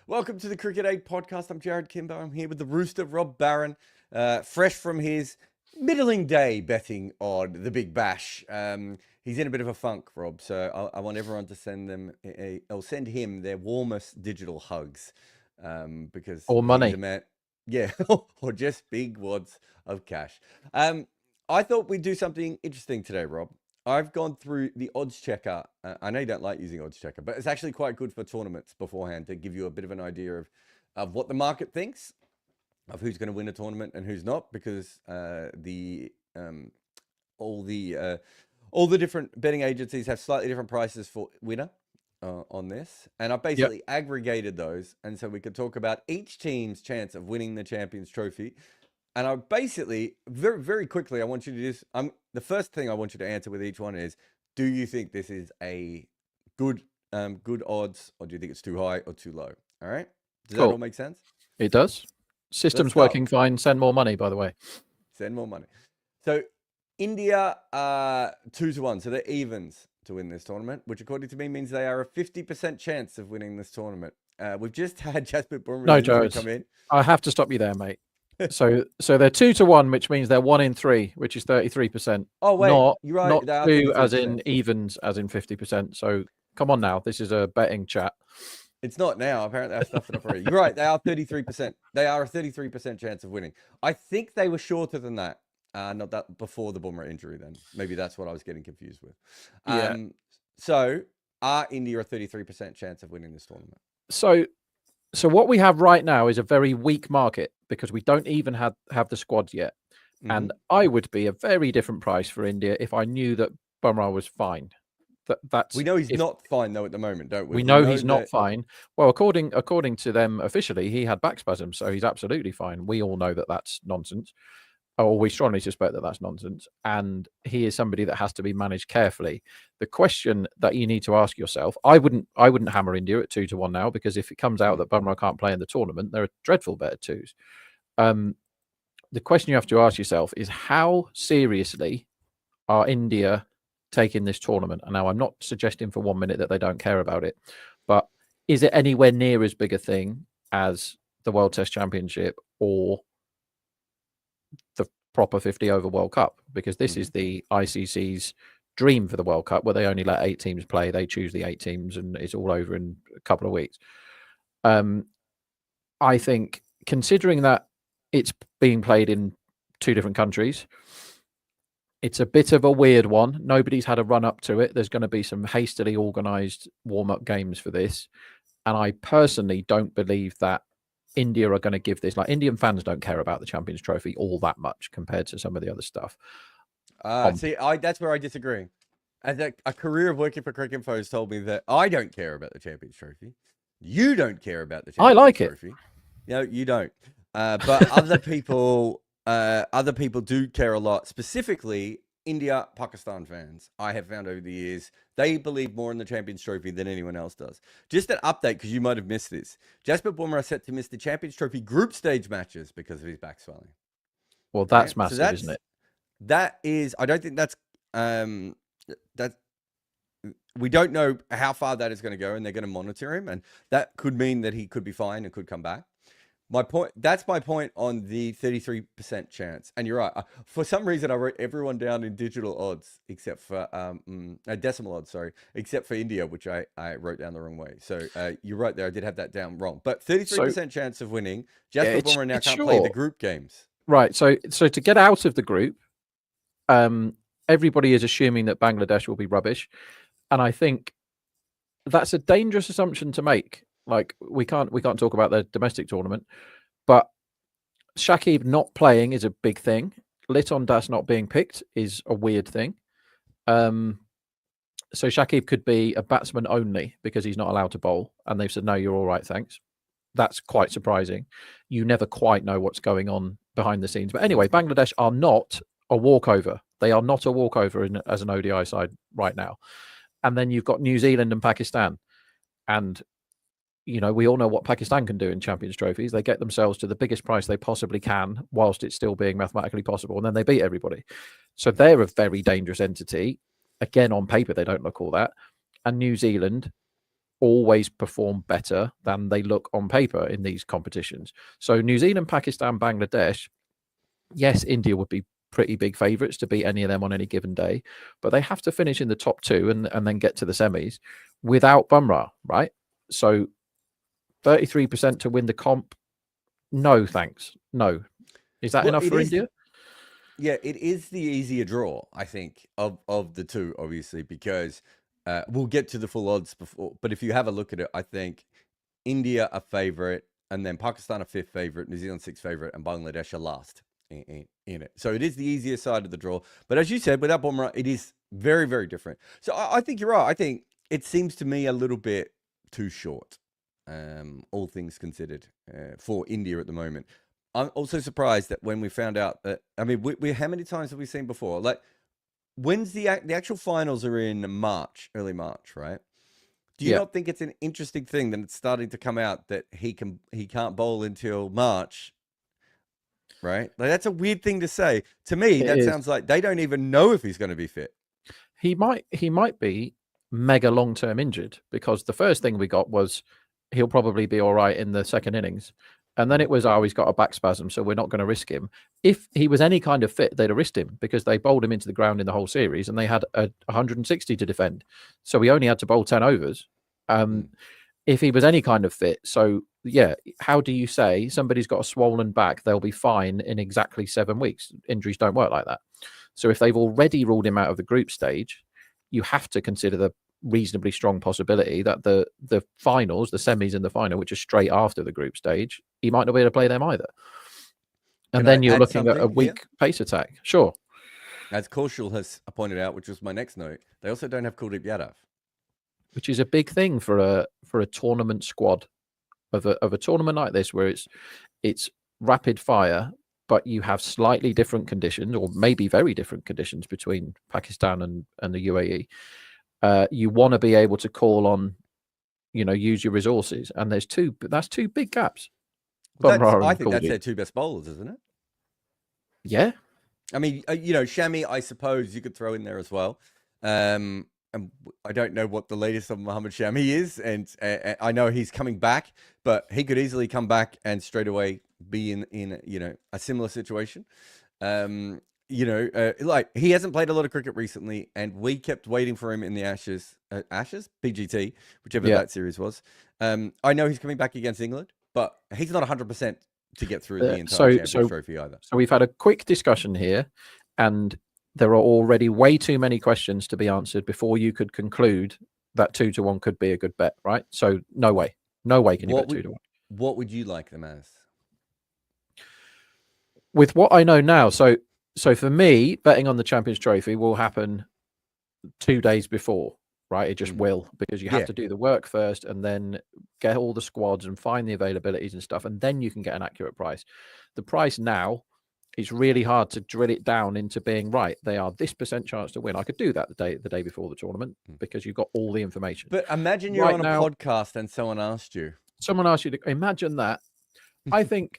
Welcome to the Cricket8 Podcast. I'm Jarrod Kimber. I'm here with the Rooster, Rob Barron, fresh from his middling day betting on the Big Bash. He's in a bit of a funk, Rob, so I want everyone to send him their warmest digital hugs because or money. he's a man. Yeah, or just big wads of cash. I thought we'd do something interesting today, Rob. I've gone through the odds checker. I know you don't like using odds checker, but it's actually quite good for tournaments beforehand to give you a bit of an idea of what the market thinks, of who's going to win a tournament and who's not, because all the different betting agencies have slightly different prices for winner on this. And I've basically aggregated those, and so we could talk about each team's chance of winning the Champions Trophy. And I basically, very, very quickly, I want you to just, the first thing I want you to answer with each one is, do you think this is a good odds, or do you think it's too high or too low? All right? Does that all make sense? It does. System's working fine. Send more money, by the way. Send more money. So India, 2-1. So they're evens to win this tournament, which according to me means they are a 50% chance of winning this tournament. We've just had Jasper Bumrah come in. I have to stop you there, mate. So they're 2-1, which means they're 1 in 3, which is 33%. Oh wait, you're right. Not 2 as in evens, as in 50%. So come on now, this is a betting chat. It's not now. Apparently, I've stuffed it up already. You're right. They are 33%. They are a 33% chance of winning. I think they were shorter than that. Not that before the Bumrah injury. Then maybe that's what I was getting confused with. So are India a 33% chance of winning this tournament? So what we have right now is a very weak market because we don't even have the squads yet. Mm-hmm. And I would be a very different price for India if I knew that Bumrah was fine. We know he's not fine though at the moment, don't we? We know he's not fine. Well, according to them officially, he had back spasms, so he's absolutely fine. We all know that that's nonsense. Or we strongly suspect that that's nonsense. And he is somebody that has to be managed carefully. The question that you need to ask yourself, I wouldn't hammer India at 2-1 now, because if it comes out that Bumrah can't play in the tournament, they're a dreadful bet at 2s. The question you have to ask yourself is, how seriously are India taking this tournament? And now I'm not suggesting for 1 minute that they don't care about it, but is it anywhere near as big a thing as the World Test Championship or the proper 50 over World Cup? Because this is the ICC's dream for the World Cup, where they only let 8 teams play. They choose the 8 teams and it's all over in a couple of weeks. I think, considering that it's being played in 2 different countries, it's a bit of a weird one. Nobody's had a run up to it. There's going to be some hastily organized warm-up games for this. And I personally don't believe that India are going to give this. Like, Indian fans don't care about the Champions Trophy all that much compared to some of the other stuff. That's where I disagree. As a career of working for Cricket8 has told me that I don't care about the Champions Trophy. You don't care about the Champions Trophy. It. No, you don't. But other people do care a lot. Specifically, India, Pakistan fans, I have found over the years, they believe more in the Champions Trophy than anyone else does. Just an update, because you might have missed this. Jasper Bumrah set to miss the Champions Trophy group stage matches because of his back swelling. Well, that's massive, isn't it? That is, I don't think that's, we don't know how far that is going to go, and they're going to monitor him, and that could mean that he could be fine and could come back. That's my point on the 33% chance. And you're right. For some reason, I wrote everyone down in digital odds, except for decimal odds, except for India, which I wrote down the wrong way. So you're right there. I did have that down wrong. But 33% chance of winning. Jasper Bumrah now can't play the group games. Right. So to get out of the group, everybody is assuming that Bangladesh will be rubbish. And I think that's a dangerous assumption to make. Like, we can't talk about the domestic tournament, but Shakib not playing is a big thing. Liton Das not being picked is a weird thing. So Shakib could be a batsman only because he's not allowed to bowl, and they've said, no, you're all right, thanks. That's quite surprising. You never quite know what's going on behind the scenes. But anyway, Bangladesh are not a walkover. They are not a walkover as an ODI side right now. And then you've got New Zealand and Pakistan. And you know, we all know what Pakistan can do in Champions Trophies. They get themselves to the biggest price they possibly can whilst it's still being mathematically possible, and then they beat everybody. So they're a very dangerous entity. Again, on paper, they don't look all that. And New Zealand, always perform better than they look on paper in these competitions. So New Zealand, Pakistan, Bangladesh, yes, India would be pretty big favourites to beat any of them on any given day, but they have to finish in the top 2 and then get to the semis without Bumrah, right? So 33% to win the comp. No, thanks. No. Is that enough for India? Yeah, it is the easier draw, I think, of the two, obviously, because we'll get to the full odds before. But if you have a look at it, I think India a favourite, and then Pakistan a 5th favourite, New Zealand 6th favourite, and Bangladesh a last in it. So it is the easier side of the draw. But as you said, without Bumrah, it is very, very different. So I think you're right. I think it seems to me a little bit too short, all things considered, for India at the moment. I'm also surprised that when we found out that, I mean, we how many times have we seen before? Like, when's the actual finals are in March, early March, right? Do you not think it's an interesting thing that it's starting to come out that he can't bowl until March, right? Like, that's a weird thing to say. To me, that sounds like they don't even know if he's going to be fit. He might be mega long-term injured, because the first thing we got was he'll probably be all right in the second innings. And then it was, he's got a back spasm, so we're not going to risk him. If he was any kind of fit, they'd have risked him, because they bowled him into the ground in the whole series and they had 160 to defend. So he only had to bowl 10 overs. If he was any kind of fit. So, yeah, how do you say somebody's got a swollen back, they'll be fine in exactly 7 weeks? Injuries don't work like that. So if they've already ruled him out of the group stage, you have to consider the reasonably strong possibility that the finals, the semis and the final, which are straight after the group stage, he might not be able to play them either. And then you're looking at a weak pace attack. Sure. As Kaushal has pointed out, which was my next note, they also don't have Kuldeep Yadav, which is a big thing for a tournament squad of a tournament like this, where it's rapid fire, but you have slightly different conditions, or maybe very different conditions, between Pakistan and the UAE. You want to be able to call on, use your resources, and that's two big gaps. I think that's their 2 best bowlers, isn't it? Yeah. I mean, Shami, I suppose you could throw in there as well. And I don't know what the latest of Mohammad Shami is, and I know he's coming back, but he could easily come back and straight away be in a similar situation. Like, he hasn't played a lot of cricket recently, and we kept waiting for him in the Ashes, PGT, whichever that series was. I know he's coming back against England, but he's not 100% to get through the entire Champions Trophy either. So we've had a quick discussion here, and there are already way too many questions to be answered before you could conclude that 2-1 could be a good bet, right? So no way can you bet 2-1. What would you like them as? With what I know now, so for me, betting on the Champions Trophy will happen 2 days before, right? It just will, because you have to do the work first and then get all the squads and find the availabilities and stuff, and then you can get an accurate price. The price now, it's really hard to drill it down into being right. They are this % chance to win. I could do that the day before the tournament, because you've got all the information. But imagine you're on a podcast and someone asked you to imagine that. I think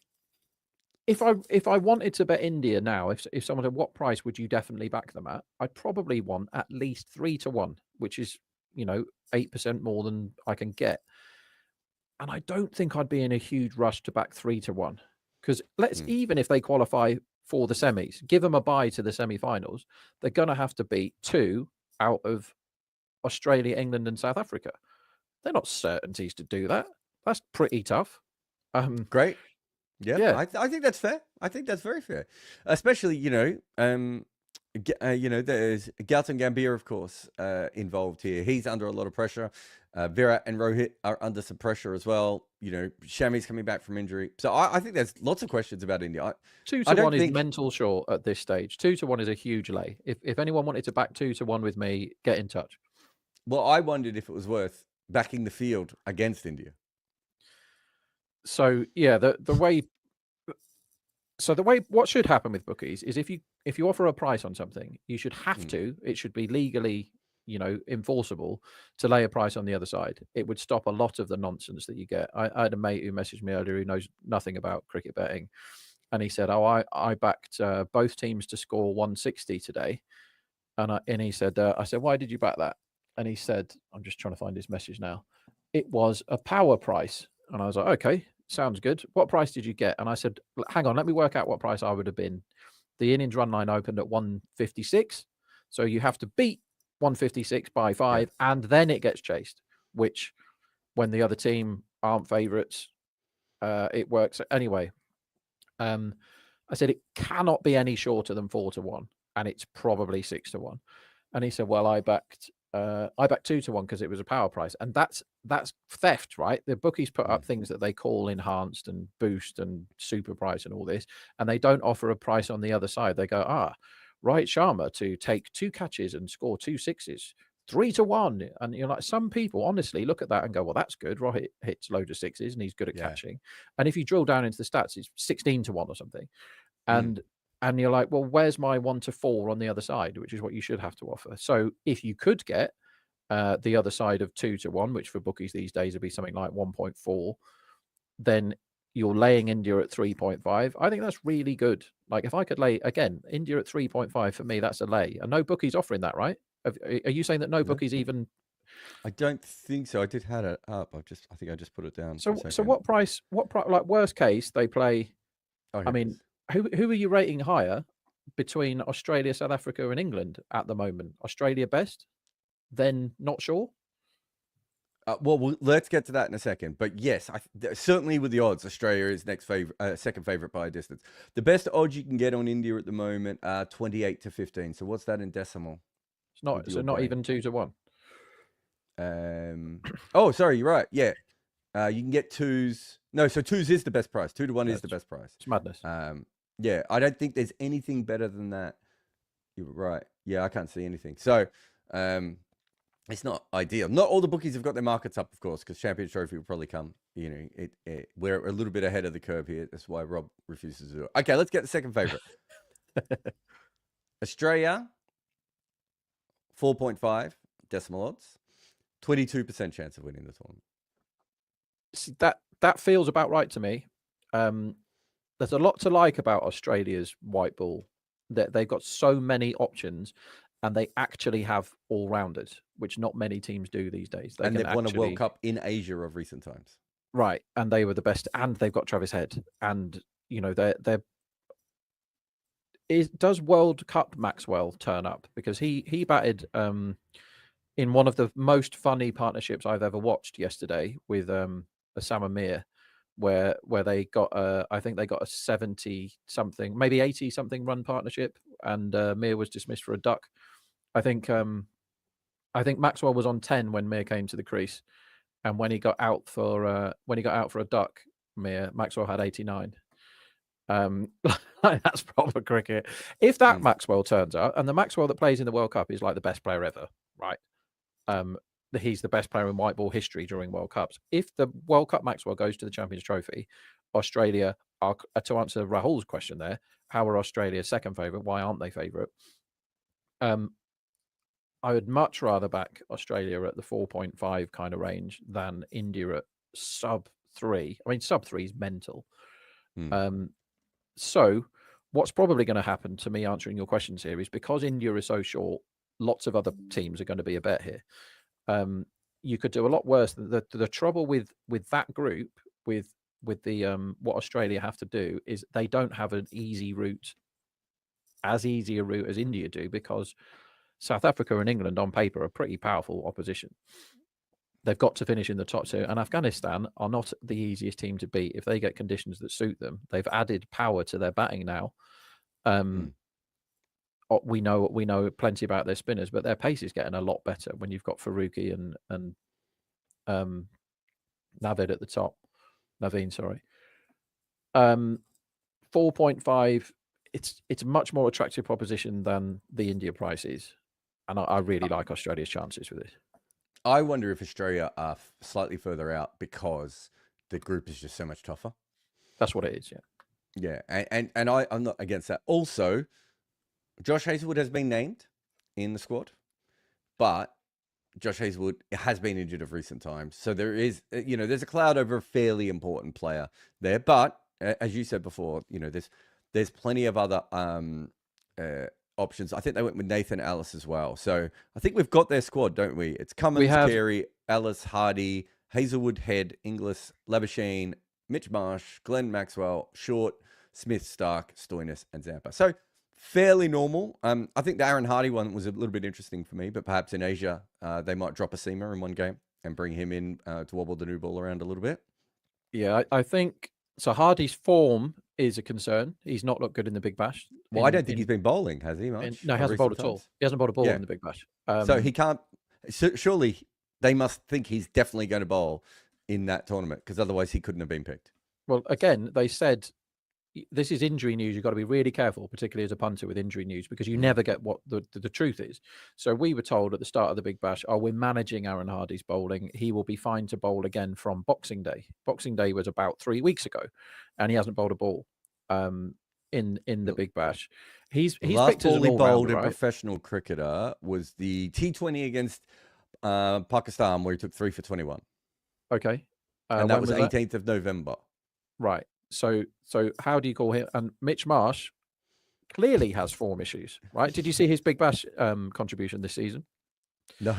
if I wanted to bet India now, if someone said, what price would you definitely back them at? I'd probably want at least 3-1, which is 8% more than I can get. And I don't think I'd be in a huge rush to back 3-1. Because even if they qualify for the semis, give them a bye to the semi-finals, they're going to have to beat 2 out of Australia, England, and South Africa. They're not certainties to do that. That's pretty tough. Great. Yeah. I think that's fair. I think that's very fair. Especially, there's Gautam Gambhir, of course, involved here. He's under a lot of pressure. Virat and Rohit are under some pressure as well. Shami's coming back from injury. So I think there's lots of questions about India. 2-1 is mental short at this stage. 2-1 is a huge lay. If anyone wanted to back 2-1 with me, get in touch. Well, I wondered if it was worth backing the field against India. So yeah, the way what should happen with bookies is if you offer a price on something, you should have to. It should be legally, enforceable to lay a price on the other side. It would stop a lot of the nonsense that you get. I had a mate who messaged me earlier who knows nothing about cricket betting, and he said, "Oh, I backed both teams to score 160 today," and he said, "I said, why did you back that?" And he said, I'm just trying to find his message now. it was a power price. And I was like, okay, sounds good. What price did you get? And I said, hang on, let me work out what price I would have been. The innings run line opened at 156. So you have to beat 156 by 5, and then it gets chased, which when the other team aren't favourites, it works. Anyway, I said, it cannot be any shorter than 4-1, and it's probably 6-1. And he said, well, I backed 2-1 because it was a power price. And that's theft, right? The bookies put up things that they call enhanced and boost and super price and all this, and they don't offer a price on the other side. They go, Rohit Sharma to take 2 catches and score 2 sixes, 3-1. And you're like, some people honestly look at that and go, well, that's good. Rohit hits loads of sixes and he's good at catching. And if you drill down into the stats, it's 16-1 or something. And you're like, well, where's my 1-4 on the other side, which is what you should have to offer. So if you could get the other side of 2-1, which for bookies these days would be something like 1.4, then you're laying India at 3.5. I think that's really good. Like if I could lay, again, India at 3.5, for me, that's a lay. And no bookies offering that, right? Are you saying that no bookies even? I don't think so. I did have it up. I think I just put it down. So what price, like worst case, they play, I mean, who are you rating higher between Australia, South Africa and England at the moment? Australia best? Then not sure? Well, let's get to that in a second. But yes, certainly with the odds, Australia is second favorite by a distance. The best odds you can get on India at the moment are 28-15. So what's that in decimal? It's not. So not even 2-1. Oh, sorry, you're right. Yeah, you can get 2s. No, so 2s is the best price. 2-1 is the best price. It's madness. Yeah, I don't think there's anything better than that. You're right. Yeah, I can't see anything. So, it's not ideal. Not all the bookies have got their markets up, of course, because Champions Trophy will probably come. You know, we're a little bit ahead of the curve here. That's why Rob refuses to do it. Okay, let's get the second favorite. Australia, 4.5 decimal odds, 22% chance of winning the tournament. See, that feels about right to me. There's a lot to like about Australia's white ball. That they've got so many options, and they actually have all-rounders, which not many teams do these days. And they've won a World Cup in Asia of recent times. Right, and they were the best, and they've got Travis Head, and you know does World Cup Maxwell turn up? Because he batted in one of the most funny partnerships I've ever watched yesterday with Osama Mir, where they got I think they got a 70-something, maybe 80-something run partnership, and Mir was dismissed for a duck. I think Maxwell was on 10 when Mir came to the crease, and when he got out for a duck, Maxwell had 89. That's proper cricket. If that Maxwell turns out, and the Maxwell that plays in the World Cup is like the best player ever, right? He's the best player in white ball history during World Cups. If the World Cup Maxwell goes to the Champions Trophy, Australia are, to answer Rahul's question there, how are Australia second favourite? Why aren't they favourite? I would much rather back Australia at the 4.5 kind of range than India at sub 3. I mean, sub 3 is mental. So what's probably going to happen, to me answering your questions here, is because India is so short, lots of other teams are going to be a bet here. You could do a lot worse. The trouble with that group, with the what Australia have to do, is they don't have an easy route, as easy a route as India do, because South Africa and England on paper are pretty powerful opposition. They've got to finish in the top 2, and Afghanistan are not the easiest team to beat if they get conditions that suit them. They've added power to their batting now. We know plenty about their spinners, but their pace is getting a lot better when you've got Faruqi and Navid at the top. Naveen, sorry. 4.5. It's a much more attractive proposition than the India price is, and I really like Australia's chances with this. I wonder if Australia are slightly further out because the group is just so much tougher. That's what it is, yeah. And I'm not against that. Also, Josh Hazlewood has been named in the squad, but Josh Hazlewood has been injured of recent times. So there is, there's a cloud over a fairly important player there. But as you said before, there's plenty of other options. I think they went with Nathan Ellis as well. So I think we've got their squad, don't we? It's Cummins, Carey, Ellis, Hardy, Hazelwood, Head, Inglis, Labuschagne, Mitch Marsh, Glenn Maxwell, Short, Smith, Stark, Stoinis, and Zampa. So fairly normal. I think the Aaron Hardy one was a little bit interesting for me, but perhaps in Asia, they might drop a seamer in one game and bring him in to wobble the new ball around a little bit. Yeah, I think so. Hardy's form is a concern. He's not looked good in the Big Bash. Well, I don't think he's been bowling, has he, much? No, he hasn't bowled at all. He hasn't bowled a ball in the Big Bash. So he can't. Surely they must think he's definitely going to bowl in that tournament, because otherwise he couldn't have been picked. Well, again, they said this is injury news. You've got to be really careful, particularly as a punter with injury news, because you never get what the truth is. So we were told at the start of the Big Bash, we're managing Aaron Hardy's bowling. He will be fine to bowl again from Boxing Day. Boxing Day was about 3 weeks ago, and he hasn't bowled a ball in the Big Bash. He's last picked as ball an he bowled all-rounder, a professional cricketer was the T20 against Pakistan, where he took 3 for 21. Okay, and that was 18th of November. Right. So how do you call him? And Mitch Marsh clearly has form issues, right? Did you see his Big Bash contribution this season? No.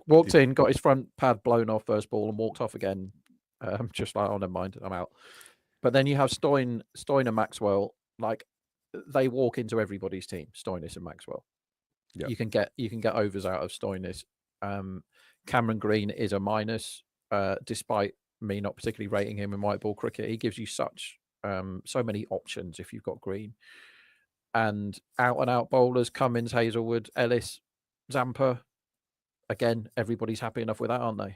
Walked in, got his front pad blown off first ball, and walked off again. Just like, never mind, I'm out. But then you have Stoin and Maxwell. Like, they walk into everybody's team, Stoinis and Maxwell. Yep. You can get overs out of Stoinis. Cameron Green is a minus, despite me not particularly rating him in white ball cricket. He gives you so many options if you've got Green. And out bowlers, Cummins, Hazelwood, Ellis, Zampa. Again, everybody's happy enough with that, aren't they?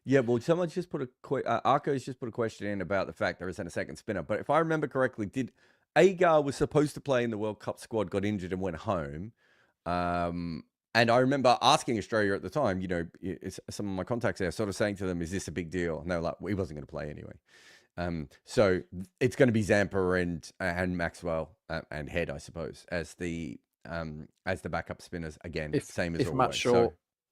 Yeah, well, someone just put Arco's just put a question in about the fact there isn't a second spinner. But if I remember correctly, did Agar was supposed to play in the World Cup squad, got injured and went home. And I remember asking Australia at the time, some of my contacts there, sort of saying to them, is this a big deal? And they were like, well, he wasn't going to play anyway. So it's going to be Zampa and Maxwell and Head, I suppose, as the backup spinners again. Same as always.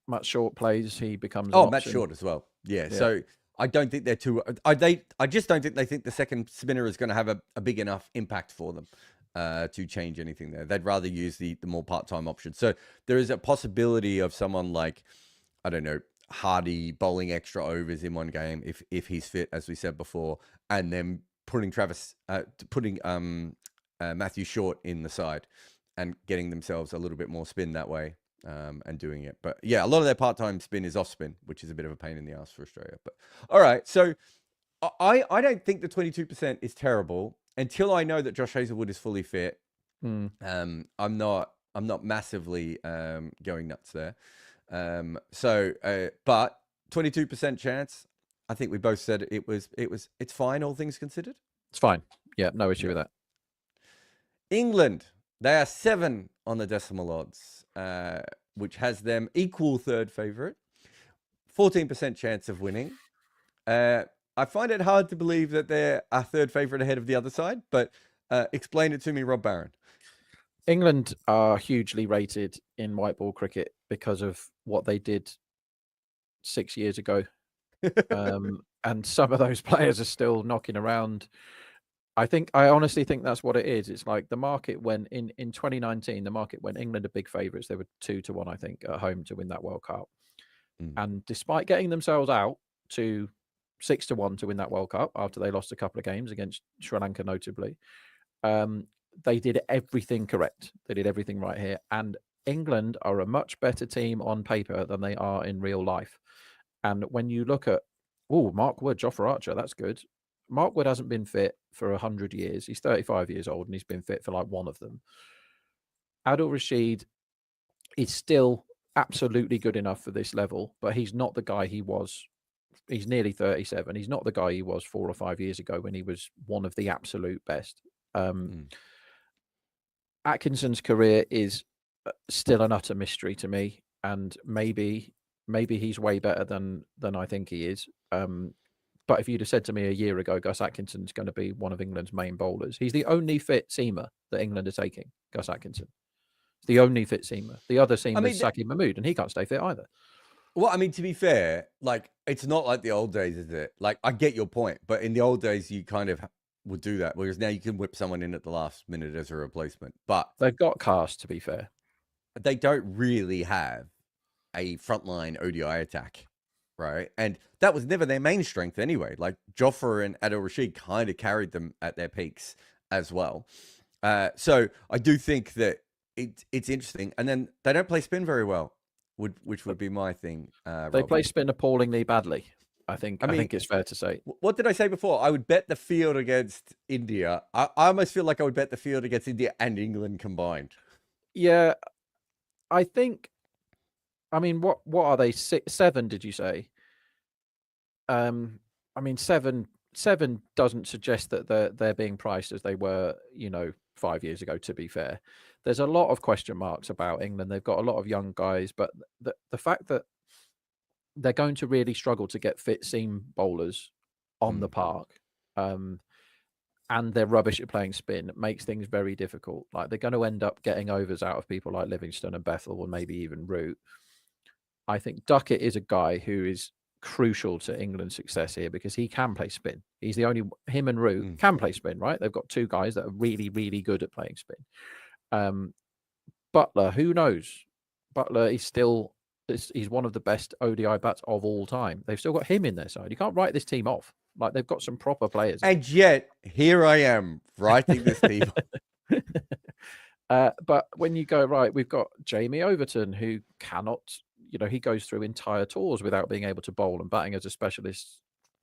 Matt Short plays, he becomes. Matt Short as well. Yeah. So I don't think they're too. I just don't think they think the second spinner is going to have a big enough impact for them to change anything there. They'd rather use the more part-time option. So there is a possibility of someone like, I don't know, Hardy bowling extra overs in one game if he's fit, as we said before, and then putting Matthew Short in the side and getting themselves a little bit more spin that way. And doing it. But yeah, a lot of their part-time spin is off spin, which is a bit of a pain in the ass for Australia. But all right, so I don't think the 22% is terrible until I know that Josh Hazelwood is fully fit. I'm not massively going nuts there. But 22% chance, I think we both said it's fine, all things considered. It's fine. Yeah, no issue with that. England, they are 7 on the decimal odds, which has them equal third favourite, 14% chance of winning. I find it hard to believe that they're a third favourite ahead of the other side, but explain it to me, Rob Barron. England are hugely rated in white ball cricket because of what they did 6 years ago. And some of those players are still knocking around. I honestly think that's what it is. It's like the market went in 2019, the market went England are big favourites. They were 2-1, I think, at home to win that World Cup. And despite getting themselves out to 6-1 to win that World Cup after they lost a couple of games against Sri Lanka, notably, they did everything correct. They did everything right here. And England are a much better team on paper than they are in real life. And when you look at, Mark Wood, Jofra Archer, that's good. Mark Wood hasn't been fit for 100 years. He's 35 years old and he's been fit for like one of them. Adil Rashid is still absolutely good enough for this level, but he's not the guy he was. He's nearly 37. He's not the guy he was 4 or 5 years ago when he was one of the absolute best. Atkinson's career is still an utter mystery to me, and maybe he's way better than I think he is. But if you'd have said to me a year ago, Gus Atkinson's going to be one of England's main bowlers, he's the only fit seamer that England are taking, Gus Atkinson. The only fit seamer. The other seamer is Saki Mahmood, and he can't stay fit either. Well, I mean, to be fair, like, it's not like the old days, is it? Like, I get your point, but in the old days, you kind of would do that, whereas now you can whip someone in at the last minute as a replacement. But they've got cast, to be fair. They don't really have a frontline ODI attack. right? And that was never their main strength anyway. Like Jofra and Adil Rashid kind of carried them at their peaks as well. So I do think that it's interesting. And then they don't play spin very well, which would be my thing. They play spin appallingly badly. I think it's fair to say. What did I say before? I would bet the field against India. I almost feel like I would bet the field against India and England combined. Yeah, I think. I mean, what are they? 7? Did you say? I mean, seven doesn't suggest that they're being priced as they were, 5 years ago. To be fair, there's a lot of question marks about England. They've got a lot of young guys, but the fact that they're going to really struggle to get fit seam bowlers on the park, and they're rubbish at playing spin, makes things very difficult. Like they're going to end up getting overs out of people like Livingstone and Bethel, or maybe even Root. I think Duckett is a guy who is crucial to England's success here because he can play spin. He's the only, him and Root can play spin, right? They've got two guys that are really, really good at playing spin. Butler, who knows? Butler is still, he's one of the best ODI bats of all time. They've still got him in their side. You can't write this team off. Like they've got some proper players. And yet, here I am writing this team. But when you go, right, we've got Jamie Overton, who cannot, he goes through entire tours without being able to bowl and batting as a specialist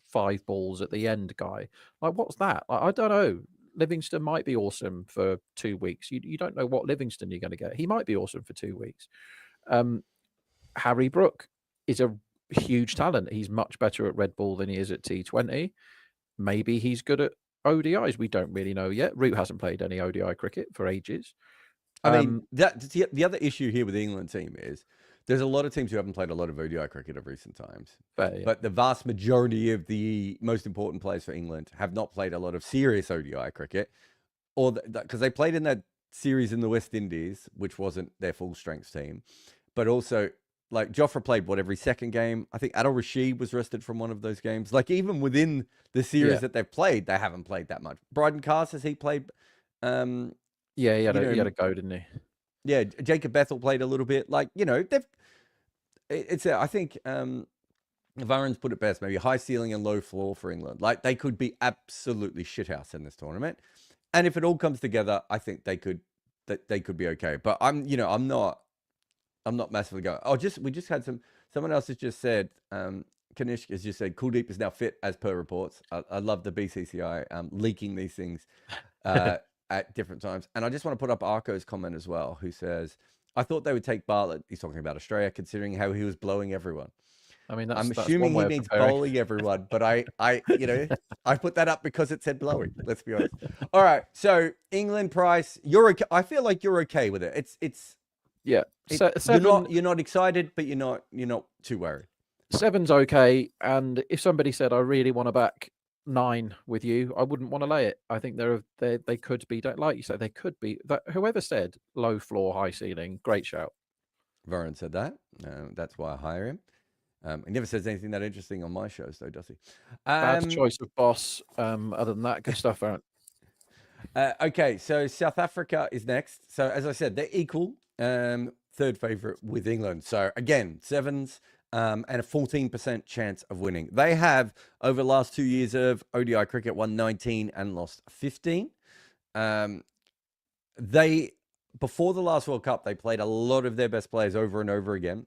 5 balls at the end guy. Like, what's that? I don't know. Livingstone might be awesome for 2 weeks. You don't know what Livingstone you're going to get. He might be awesome for 2 weeks. Harry Brook is a huge talent. He's much better at red ball than he is at T20. Maybe he's good at ODIs. We don't really know yet. Root hasn't played any ODI cricket for ages. I mean, the other issue here with the England team is there's a lot of teams who haven't played a lot of ODI cricket of recent times. Fair, yeah. But the vast majority of the most important players for England have not played a lot of serious ODI cricket, or because they played in that series in the West Indies, which wasn't their full strength team. But also, like Jofra played every second game. I think Adil Rashid was rested from one of those games. Like even within the series that they've played, they haven't played that much. Bryden Carse, has he played? He had a go, didn't he? Yeah, Jacob Bethel played a little bit. Like, I think Varun's put it best, maybe high ceiling and low floor for England. Like they could be absolutely shithouse in this tournament. And if it all comes together, I think they could be okay. But I'm not massively going, we just had someone else has just said, Kanishk has just said, Kuldeep is now fit as per reports. I love the BCCI leaking these things at different times. And I just want to put up Arco's comment as well, who says, I thought they would take Bartlett. He's talking about Australia, considering how he was blowing everyone. I mean, I'm assuming he means bowling everyone, but I put that up because it said blowing. Let's be honest. All right. So England price, you're okay. I feel like you're okay with it. It's you're not excited, but you're not too worried. 7's okay. And if somebody said, I really want to back 9 with you, I wouldn't want to lay it. I think they could be, like you said, they could be that. Whoever said low floor, high ceiling, great shout. Varun said that. That's why I hire him. He never says anything that interesting on my shows, though, does he? Bad choice of boss. Other than that, good stuff, Varun. Okay, so South Africa is next. So as I said, they're equal. Third favorite with England. So again, 7s. And a 14% chance of winning. They have, over the last 2 years of ODI cricket, won 19 and lost 15. Before the last World Cup, they played a lot of their best players over and over again.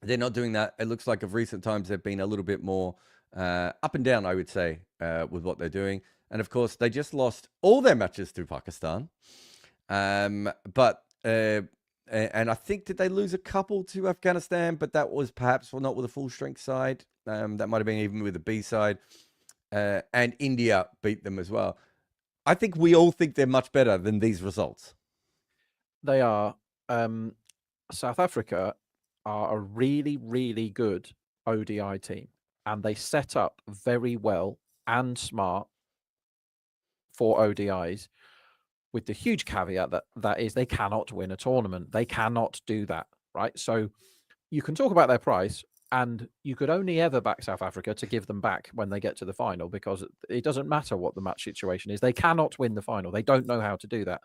They're not doing that. It looks like of recent times, they've been a little bit more up and down, I would say, with what they're doing. And of course, they just lost all their matches to Pakistan. And I think, did they lose a couple to Afghanistan? But that was perhaps not with a full strength side. That might have been even with the B side. And India beat them as well. I think we all think they're much better than these results. They are. South Africa are a really, really good ODI team. And they set up very well and smart for ODIs. With the huge caveat that is they cannot win a tournament. They cannot do that, right? So you can talk about their price, and you could only ever back South Africa to give them back when they get to the final, because it doesn't matter what the match situation is. They cannot win the final. They don't know how to do that.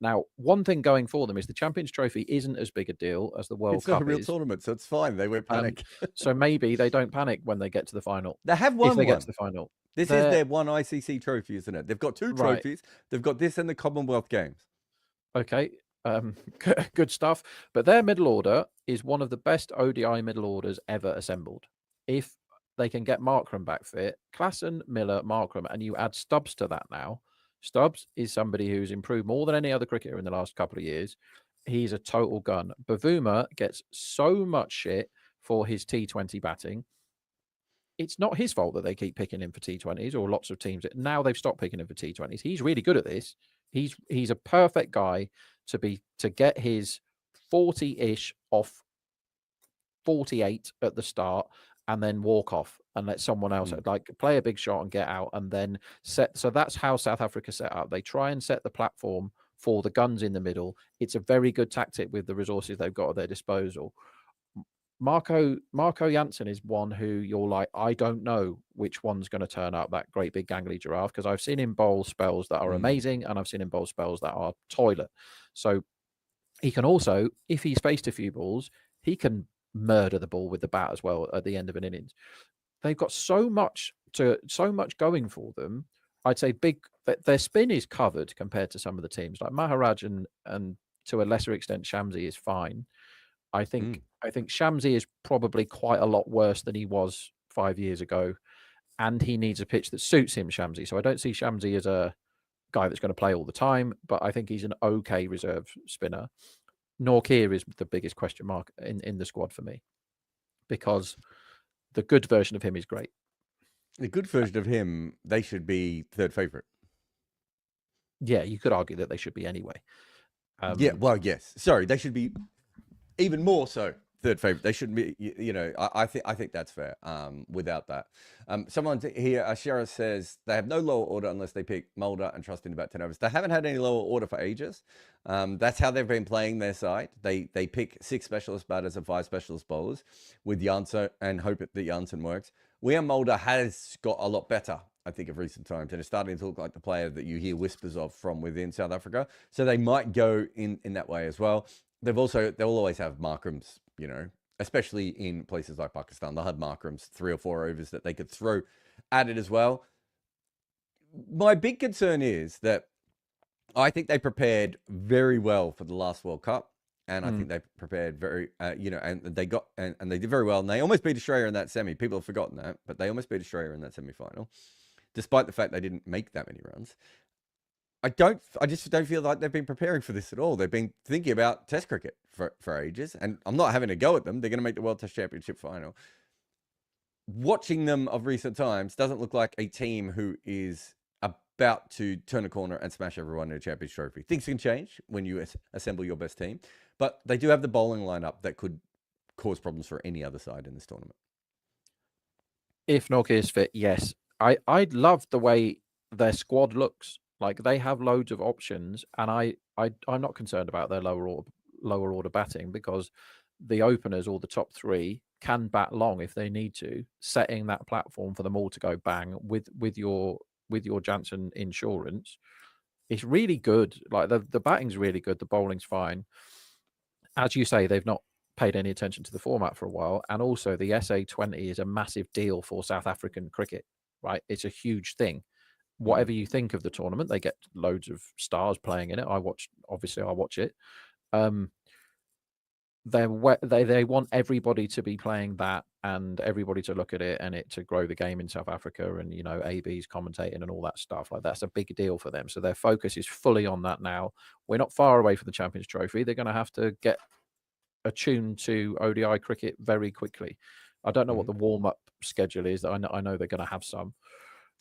Now, one thing going for them is the Champions Trophy isn't as big a deal as the World Cup It's not a real is. tournament, so it's fine. They won't panic. So maybe they don't panic when they get to the final. They have If won they get one. to the final. This is their one ICC trophy, isn't it? They've got 2 Right. trophies. They've got this and the Commonwealth Games. Okay. Good stuff. But their middle order is one of the best ODI middle orders ever assembled. If they can get Markram back fit, Klassen, Miller, Markram, and you add Stubbs to that now. Stubbs is somebody who's improved more than any other cricketer in the last couple of years. He's a total gun. Bavuma gets so much shit for his T20 batting. It's not his fault that they keep picking him for T20s, or lots of teams. Now they've stopped picking him for T20s. He's really good at this. He's a perfect guy to get his 40-ish off 48 at the start and then walk off and let someone else like play a big shot and get out and then set. So that's how South Africa set up. They try and set the platform for the guns in the middle. It's a very good tactic with the resources they've got at their disposal. Marco Jansen is one who you're like, I don't know which one's going to turn up, that great big gangly giraffe, because I've seen him bowl spells that are amazing and I've seen him bowl spells that are toilet. So he can also, if he's faced a few balls, he can murder the ball with the bat as well at the end of an innings. They've got so much going for them. I'd say their spin is covered compared to some of the teams like Maharaj and to a lesser extent Shamsi is fine. I think Shamsi is probably quite a lot worse than he was 5 years ago, and he needs a pitch that suits him, Shamsi. So I don't see Shamsi as a guy that's going to play all the time, but I think he's an okay reserve spinner. Norkir is the biggest question mark in the squad for me, because the good version of him is great. The good version of him, they should be third favourite. Yeah, you could argue that they should be anyway. Yeah, well, yes. Sorry, they should be even more so third favourite. They shouldn't be, I think that's fair without that. Someone here, Ashera says, they have no lower order unless they pick Mulder and trust in about 10 overs. They haven't had any lower order for ages. That's how they've been playing their side. They pick 6 specialist batters and 5 specialist bowlers with Janssen and hope that Janssen works. William Mulder has got a lot better, I think, of recent times, and it's starting to look like the player that you hear whispers of from within South Africa. So they might go in that way as well. They'll always have Markrams, especially in places like Pakistan. They'll have Markrams 3 or 4 overs that they could throw at it as well. My big concern is that I think they prepared very well for the last World Cup. And I think they prepared very, and they got, and they did very well. And they almost beat Australia in that semi. People have forgotten that, but they almost beat Australia in that semi-final, despite the fact they didn't make that many runs. I just don't feel like they've been preparing for this at all. They've been thinking about Test cricket for ages, and I'm not having a go at them. They're going to make the World Test Championship final. Watching them of recent times doesn't look like a team who is about to turn a corner and smash everyone in a Champions Trophy. Things can change when you assemble your best team, but they do have the bowling lineup that could cause problems for any other side in this tournament. If Norkir is fit, yes. I love the way their squad looks. Like, they have loads of options, and I'm not concerned about their lower order batting, because the openers or the top 3 can bat long if they need to, setting that platform for them all to go bang with your Janssen insurance. It's really good. Like, the batting's really good, the bowling's fine. As you say, they've not paid any attention to the format for a while, and also the SA20 is a massive deal for South African cricket, right? It's a huge thing. Whatever you think of the tournament, they get loads of stars playing in it. I watch it. They want everybody to be playing that, and everybody to look at it, and it to grow the game in South Africa, and AB's commentating and all that stuff. Like, that's a big deal for them. So their focus is fully on that now. We're not far away from the Champions Trophy. They're going to have to get attuned to ODI cricket very quickly. I don't know what the warm-up schedule is. I know they're going to have some.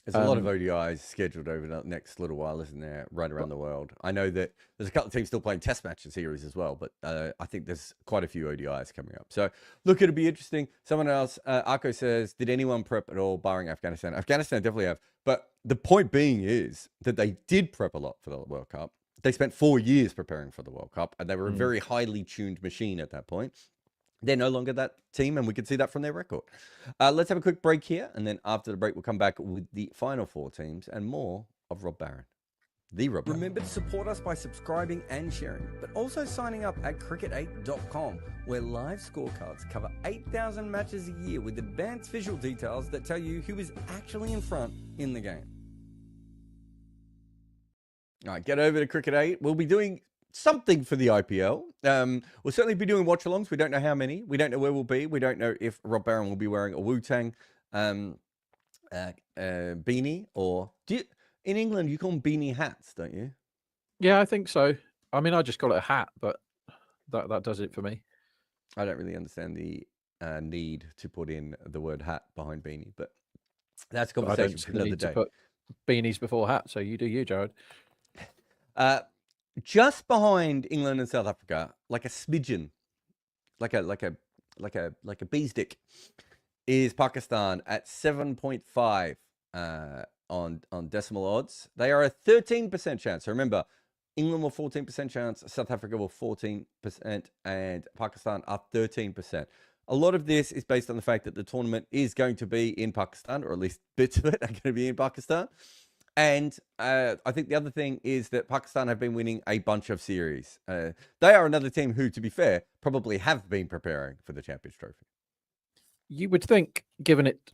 There's a lot of ODIs scheduled over the next little while, isn't there, right around the world? I know that there's a couple of teams still playing Test match series as well, but I think there's quite a few ODIs coming up. So, look, it'll be interesting. Someone else, Arco says, did anyone prep at all, barring Afghanistan? Afghanistan definitely have. But the point being is that they did prep a lot for the World Cup. They spent 4 years preparing for the World Cup, and they were a very highly tuned machine at that point. They're no longer that team, and we can see that from their record. Let's have a quick break here, and then after the break, we'll come back with the final 4 teams and more of Rob Barron. The Rob. Remember to support us by subscribing and sharing, but also signing up at Cricket8.com, where live scorecards cover 8,000 matches a year with advanced visual details that tell you who is actually in front in the game. All right, get over to Cricket8. We'll be doing something for the IPL. We'll certainly be doing watch-alongs. We don't know how many. We don't know where we'll be. We don't know if Rob Barron will be wearing a Wu-Tang beanie, or in England you call them beanie hats, don't you? Yeah, I think so. I mean, I just call it a hat, but that does it for me. I don't really understand the need to put in the word hat behind beanie, but that's a conversation for another day. To put beanies before hats, so you do you, Jarrod. Just behind England and South Africa, like a smidgen, like a bee's dick, is Pakistan at 7.5 on decimal odds. They are a 13% chance. So remember, England were 14% chance, South Africa were 14%, and Pakistan are 13%. A lot of this is based on the fact that the tournament is going to be in Pakistan, or at least bits of it are going to be in Pakistan. And I think the other thing is that Pakistan have been winning a bunch of series. They are another team who, to be fair, probably have been preparing for the Champions Trophy. You would think, given it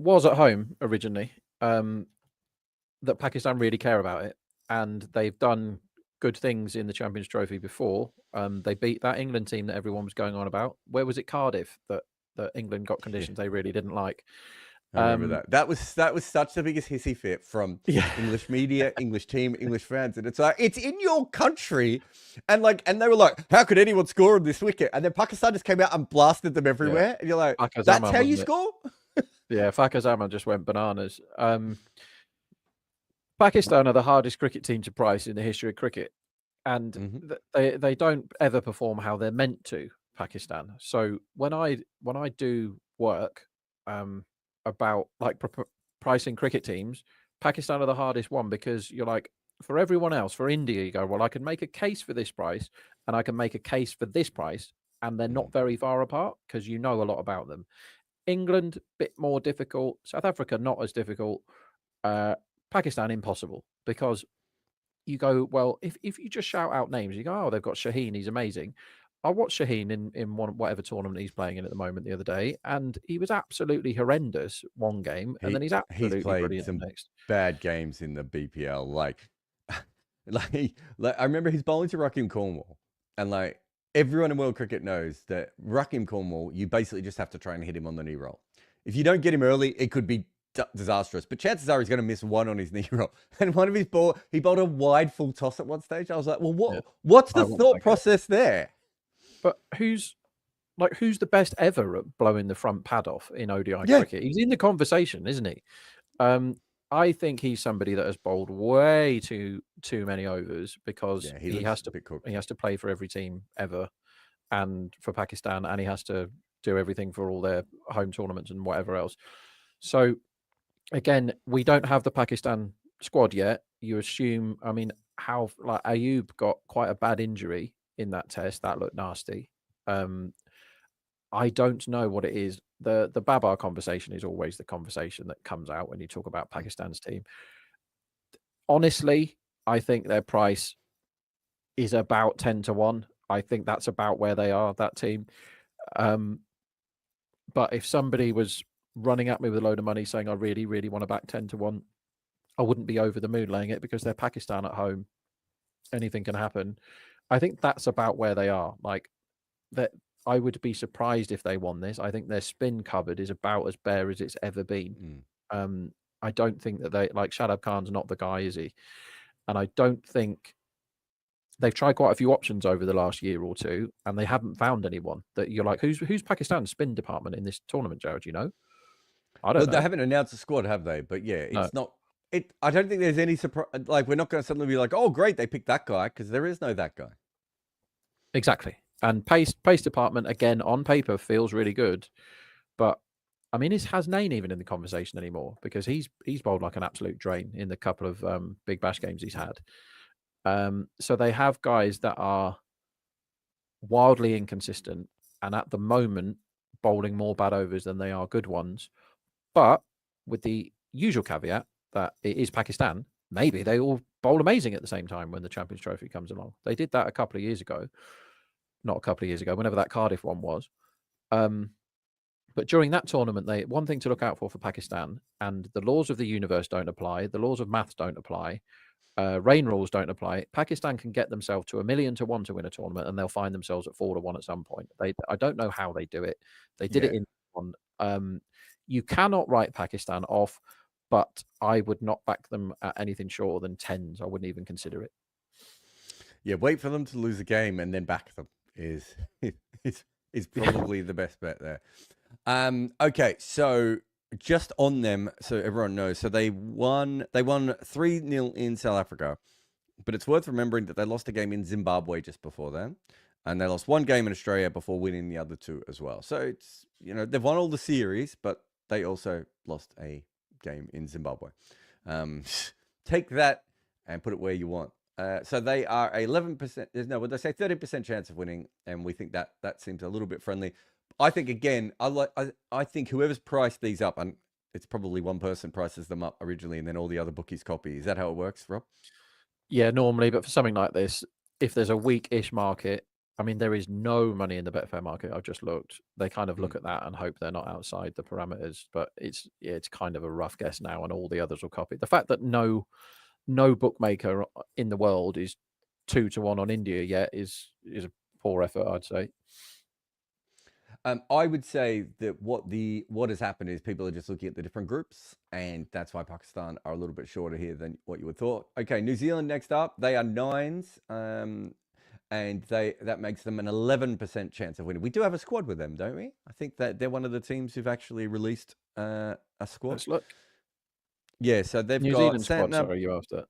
was at home originally, that Pakistan really care about it, and they've done good things in the Champions Trophy before. They beat that England team that everyone was going on about. Where was it? Cardiff, that England got conditions they really didn't like. I remember that. That was such the biggest hissy fit from English media, English team, English fans, and it's like, it's in your country, and they were like, how could anyone score on this wicket? And then Pakistan just came out and blasted them everywhere, and you're like, that's how you score? Yeah, Fakhar Zaman just went bananas. Pakistan are the hardest cricket team to price in the history of cricket, and they don't ever perform how they're meant to. Pakistan. So when I do work about like pricing cricket teams, Pakistan are the hardest one, because you're like, for everyone else, for India, you go, well, I can make a case for this price and I can make a case for this price, and they're not very far apart because you know a lot about them. England, bit more difficult. South Africa, not as difficult. Pakistan, impossible, because you go, well, if you just shout out names, you go, oh, they've got Shaheen, he's amazing. I watched Shaheen in whatever tournament he's playing in at the moment the other day, and he was absolutely horrendous one game, and then he's absolutely brilliant some next. Bad games in the BPL, like I remember he's bowling to Rakim Cornwall, and like everyone in world cricket knows that Rakim Cornwall, you basically just have to try and hit him on the knee roll. If you don't get him early, it could be disastrous, but chances are he's going to miss one on his knee roll. And one of his he bowled a wide full toss at one stage. I was like, well, what's the thought process there? But who's the best ever at blowing the front pad off in ODI cricket? He's in the conversation, isn't he? I think he's somebody that has bowled way too many overs, because he has to play for every team ever, and for Pakistan, and he has to do everything for all their home tournaments and whatever else. So again, we don't have the Pakistan squad yet. You assume, I mean, how Ayub got quite a bad injury in that test. That looked nasty. I don't know what it is. The Babar conversation is always the conversation that comes out when you talk about Pakistan's team. Honestly, I think their price is about 10-1. I think that's about where they are, that team. But if somebody was running at me with a load of money saying, I really, really want to back 10-1, I wouldn't be over the moon laying it, because they're Pakistan at home. Anything can happen. I think that's about where they are. Like, that, I would be surprised if they won this. I think their spin cupboard is about as bare as it's ever been. I don't think that Shadab Khan's not the guy, is he? And I don't think they've tried quite a few options over the last year or two, and they haven't found anyone that you're like, who's Pakistan's spin department in this tournament, Jarrod? You know? I don't know. They haven't announced a squad, have they? But yeah, it's not. I don't think there's any surprise. Like, we're not going to suddenly be like, oh, great, they picked that guy, because there is no that guy. Exactly. And pace department, again, on paper feels really good, but I mean, is Hasnain even in the conversation anymore? Because he's bowled like an absolute drain in the couple of Big Bash games he's had. So they have guys that are wildly inconsistent, and at the moment bowling more bad overs than they are good ones. But with the usual caveat that it is Pakistan, maybe they all bowl amazing at the same time when the Champions Trophy comes along. They did that a couple of years ago. Not a couple of years ago, whenever that Cardiff one was. But during that tournament, one thing to look out for Pakistan, and the laws of the universe don't apply, the laws of maths don't apply, rain rules don't apply. Pakistan can get themselves to 1,000,000 to 1 to win a tournament, and they'll find themselves at 4 to 1 at some point. I don't know how they do it. They did it in one. You cannot write Pakistan off, but I would not back them at anything shorter than 10s. I wouldn't even consider it. Yeah, wait for them to lose a game and then back them is probably the best bet there. Okay, so just on them, so everyone knows. So they won 3-0 in South Africa, but it's worth remembering that they lost a game in Zimbabwe just before then, and they lost one game in Australia before winning the other two as well. So it's, they've won all the series, but they also lost a game in Zimbabwe. Take that and put it where you want. So they are 11%. No, what they say, 30% chance of winning, and we think that seems a little bit friendly. I think again, I think whoever's priced these up, and it's probably one person prices them up originally, and then all the other bookies copy. Is that how it works, Rob? Yeah, normally, but for something like this, if there's a weak-ish market, I mean, there is no money in the Betfair market. I've just looked. They kind of look at that and hope they're not outside the parameters, but it's kind of a rough guess now, and all the others will copy. The fact that no bookmaker in the world is 2 to 1 on India yet is a poor effort, I'd say. I would say that what has happened is people are just looking at the different groups, and that's why Pakistan are a little bit shorter here than what you would thought. Okay, New Zealand next up. They are 9s, and that makes them an 11% chance of winning. We do have a squad with them, don't we? I think that they're one of the teams who've actually released a squad. Let's look. Yeah, so they've New got Zealand Santner. squad. Sorry, you after?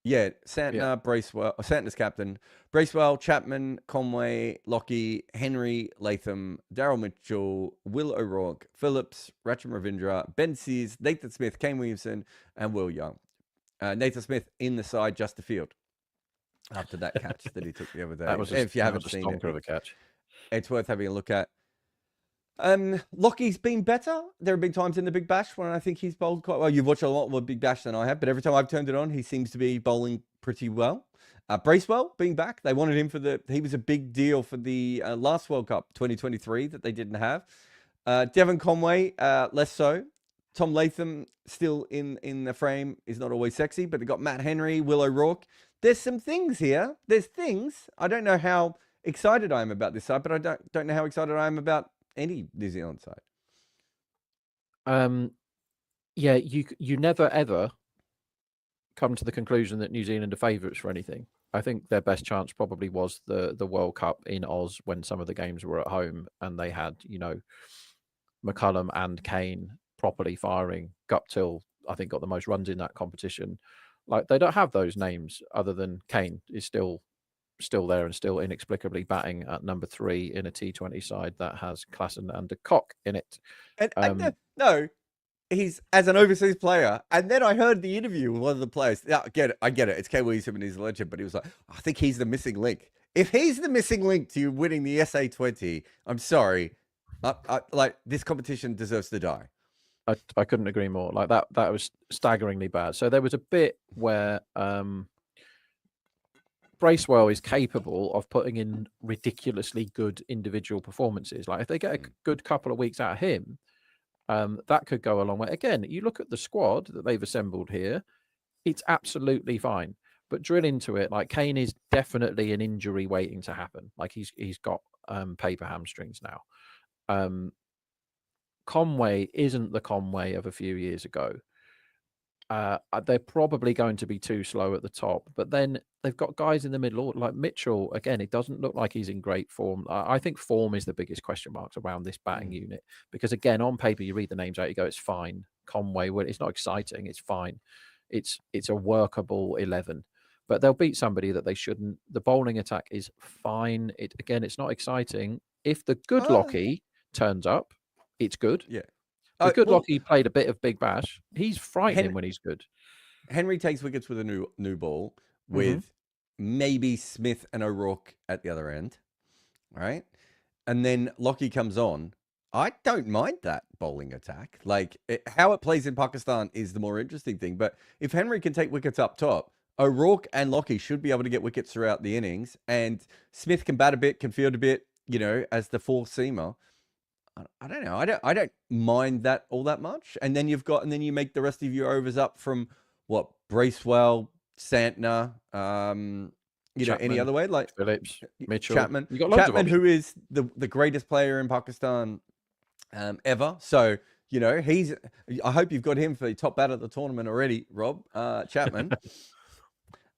Yeah, Santner, Bracewell, Santner's captain, Bracewell, Chapman, Conway, Lockie, Henry, Latham, Daryl Mitchell, Will O'Rourke, Phillips, Racham Ravindra, Ben Sears, Nathan Smith, Kane Williamson, and Will Young. Nathan Smith in the side, just the field. After that catch that he took the other day. If you haven't seen it, of a catch. It's worth having a look at. Lockie's been better. There have been times in the Big Bash when I think he's bowled quite well. You've watched a lot more Big Bash than I have, but every time I've turned it on, he seems to be bowling pretty well. Bracewell being back, they wanted him he was a big deal for the last World Cup 2023 that they didn't have. Devon Conway, less so. Tom Latham still in the frame, is not always sexy, but they got Matt Henry, Will O'Rourke. There's some things here. There's things. I don't know how excited I am about this side, but I don't know how excited I am about any New Zealand side. Yeah, you never ever come to the conclusion that New Zealand are favourites for anything. I think their best chance probably was the World Cup in Oz when some of the games were at home and they had, McCullum and Kane properly firing. Guptill, I think, got the most runs in that competition. Like, they don't have those names other than Kane is still there and still inexplicably batting at number 3 in a T20 side that has Klassen and de Kock in it. No, he's as an overseas player. And then I heard the interview with one of the players. Yeah, I get it. It's Kane Williamson and he's a legend, but he was like, I think he's the missing link. If he's the missing link to you winning the SA20, I'm sorry. Like, this competition deserves to die. I couldn't agree more. Like, that was staggeringly bad. So there was a bit where Bracewell is capable of putting in ridiculously good individual performances. Like, if they get a good couple of weeks out of him, that could go a long way. Again, you look at the squad that they've assembled here, it's absolutely fine. But drill into it, like, Kane is definitely an injury waiting to happen. Like, he's got paper hamstrings now. Conway isn't the Conway of a few years ago. They're probably going to be too slow at the top, but then they've got guys in the middle, like Mitchell. Again, it doesn't look like he's in great form. I think form is the biggest question marks around this batting unit, because again, on paper, you read the names out, you go, it's fine. Conway, it's not exciting, it's fine. It's a workable 11, but they'll beat somebody that they shouldn't. The bowling attack is fine. It's not exciting. If the good Lockie turns up, it's good. Yeah. The good Lockie played a bit of Big Bash. He's frightening when he's good. Henry takes wickets with a new ball with maybe Smith and O'Rourke at the other end, right? And then Lockie comes on. I don't mind that bowling attack. Like, how it plays in Pakistan is the more interesting thing. But if Henry can take wickets up top, O'Rourke and Lockie should be able to get wickets throughout the innings, and Smith can bat a bit, can field a bit, as the fourth seamer. I don't know. I don't mind that all that much. And then you make the rest of your overs up from what, Bracewell, Santner, any other way, like Phillips, Mitchell, Chapman. You got loads Chapman, of who is the greatest player in Pakistan ever. So I hope you've got him for the top batter of the tournament already, Rob. Chapman.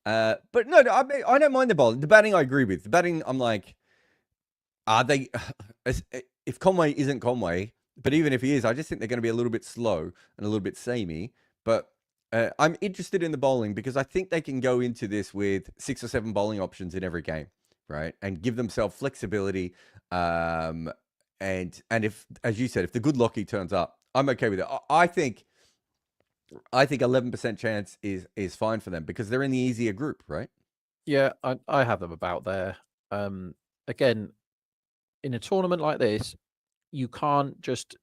But no, I don't mind the bowling. The batting, I agree with. The batting, I'm like, are they? If Conway isn't Conway, but even if he is, I just think they're going to be a little bit slow and a little bit samey. But I'm interested in the bowling because I think they can go into this with 6 or 7 bowling options in every game, right? And give themselves flexibility. And if, as you said, if the good Lockie turns up, I'm okay with it. I think 11% chance is fine for them because they're in the easier group, right? Yeah, I have them about there. Again, in a tournament like this, you can't just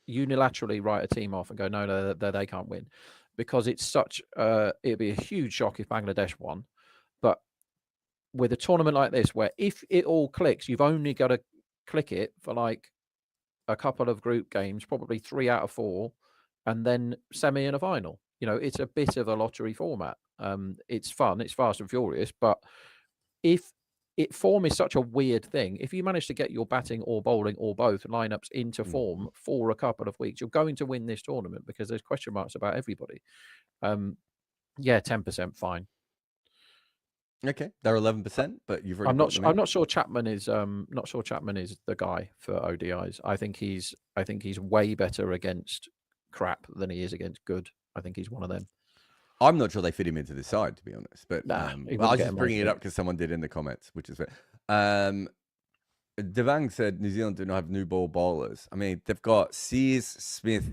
unilaterally write a team off and go, no, they can't win, because it's such it'd be a huge shock if Bangladesh won. But with a tournament like this, where if it all clicks, you've only got to click it for like a couple of group games, probably 3 out of 4, and then semi and a final. It's a bit of a lottery format. It's fun, it's fast and furious, but if form is such a weird thing, if you manage to get your batting or bowling or both lineups into form for a couple of weeks, you're going to win this tournament because there's question marks about everybody. 10% fine. Okay, they're 11%, but you've already. I'm not sure Chapman is. Not sure Chapman is the guy for ODIs. I think he's way better against crap than he is against good. I think he's one of them. I'm not sure they fit him into the side, to be honest. But I was just bringing it up because someone did in the comments, which is fair. Devang said New Zealand do not have new ball bowlers. I mean, they've got Sears, Smith,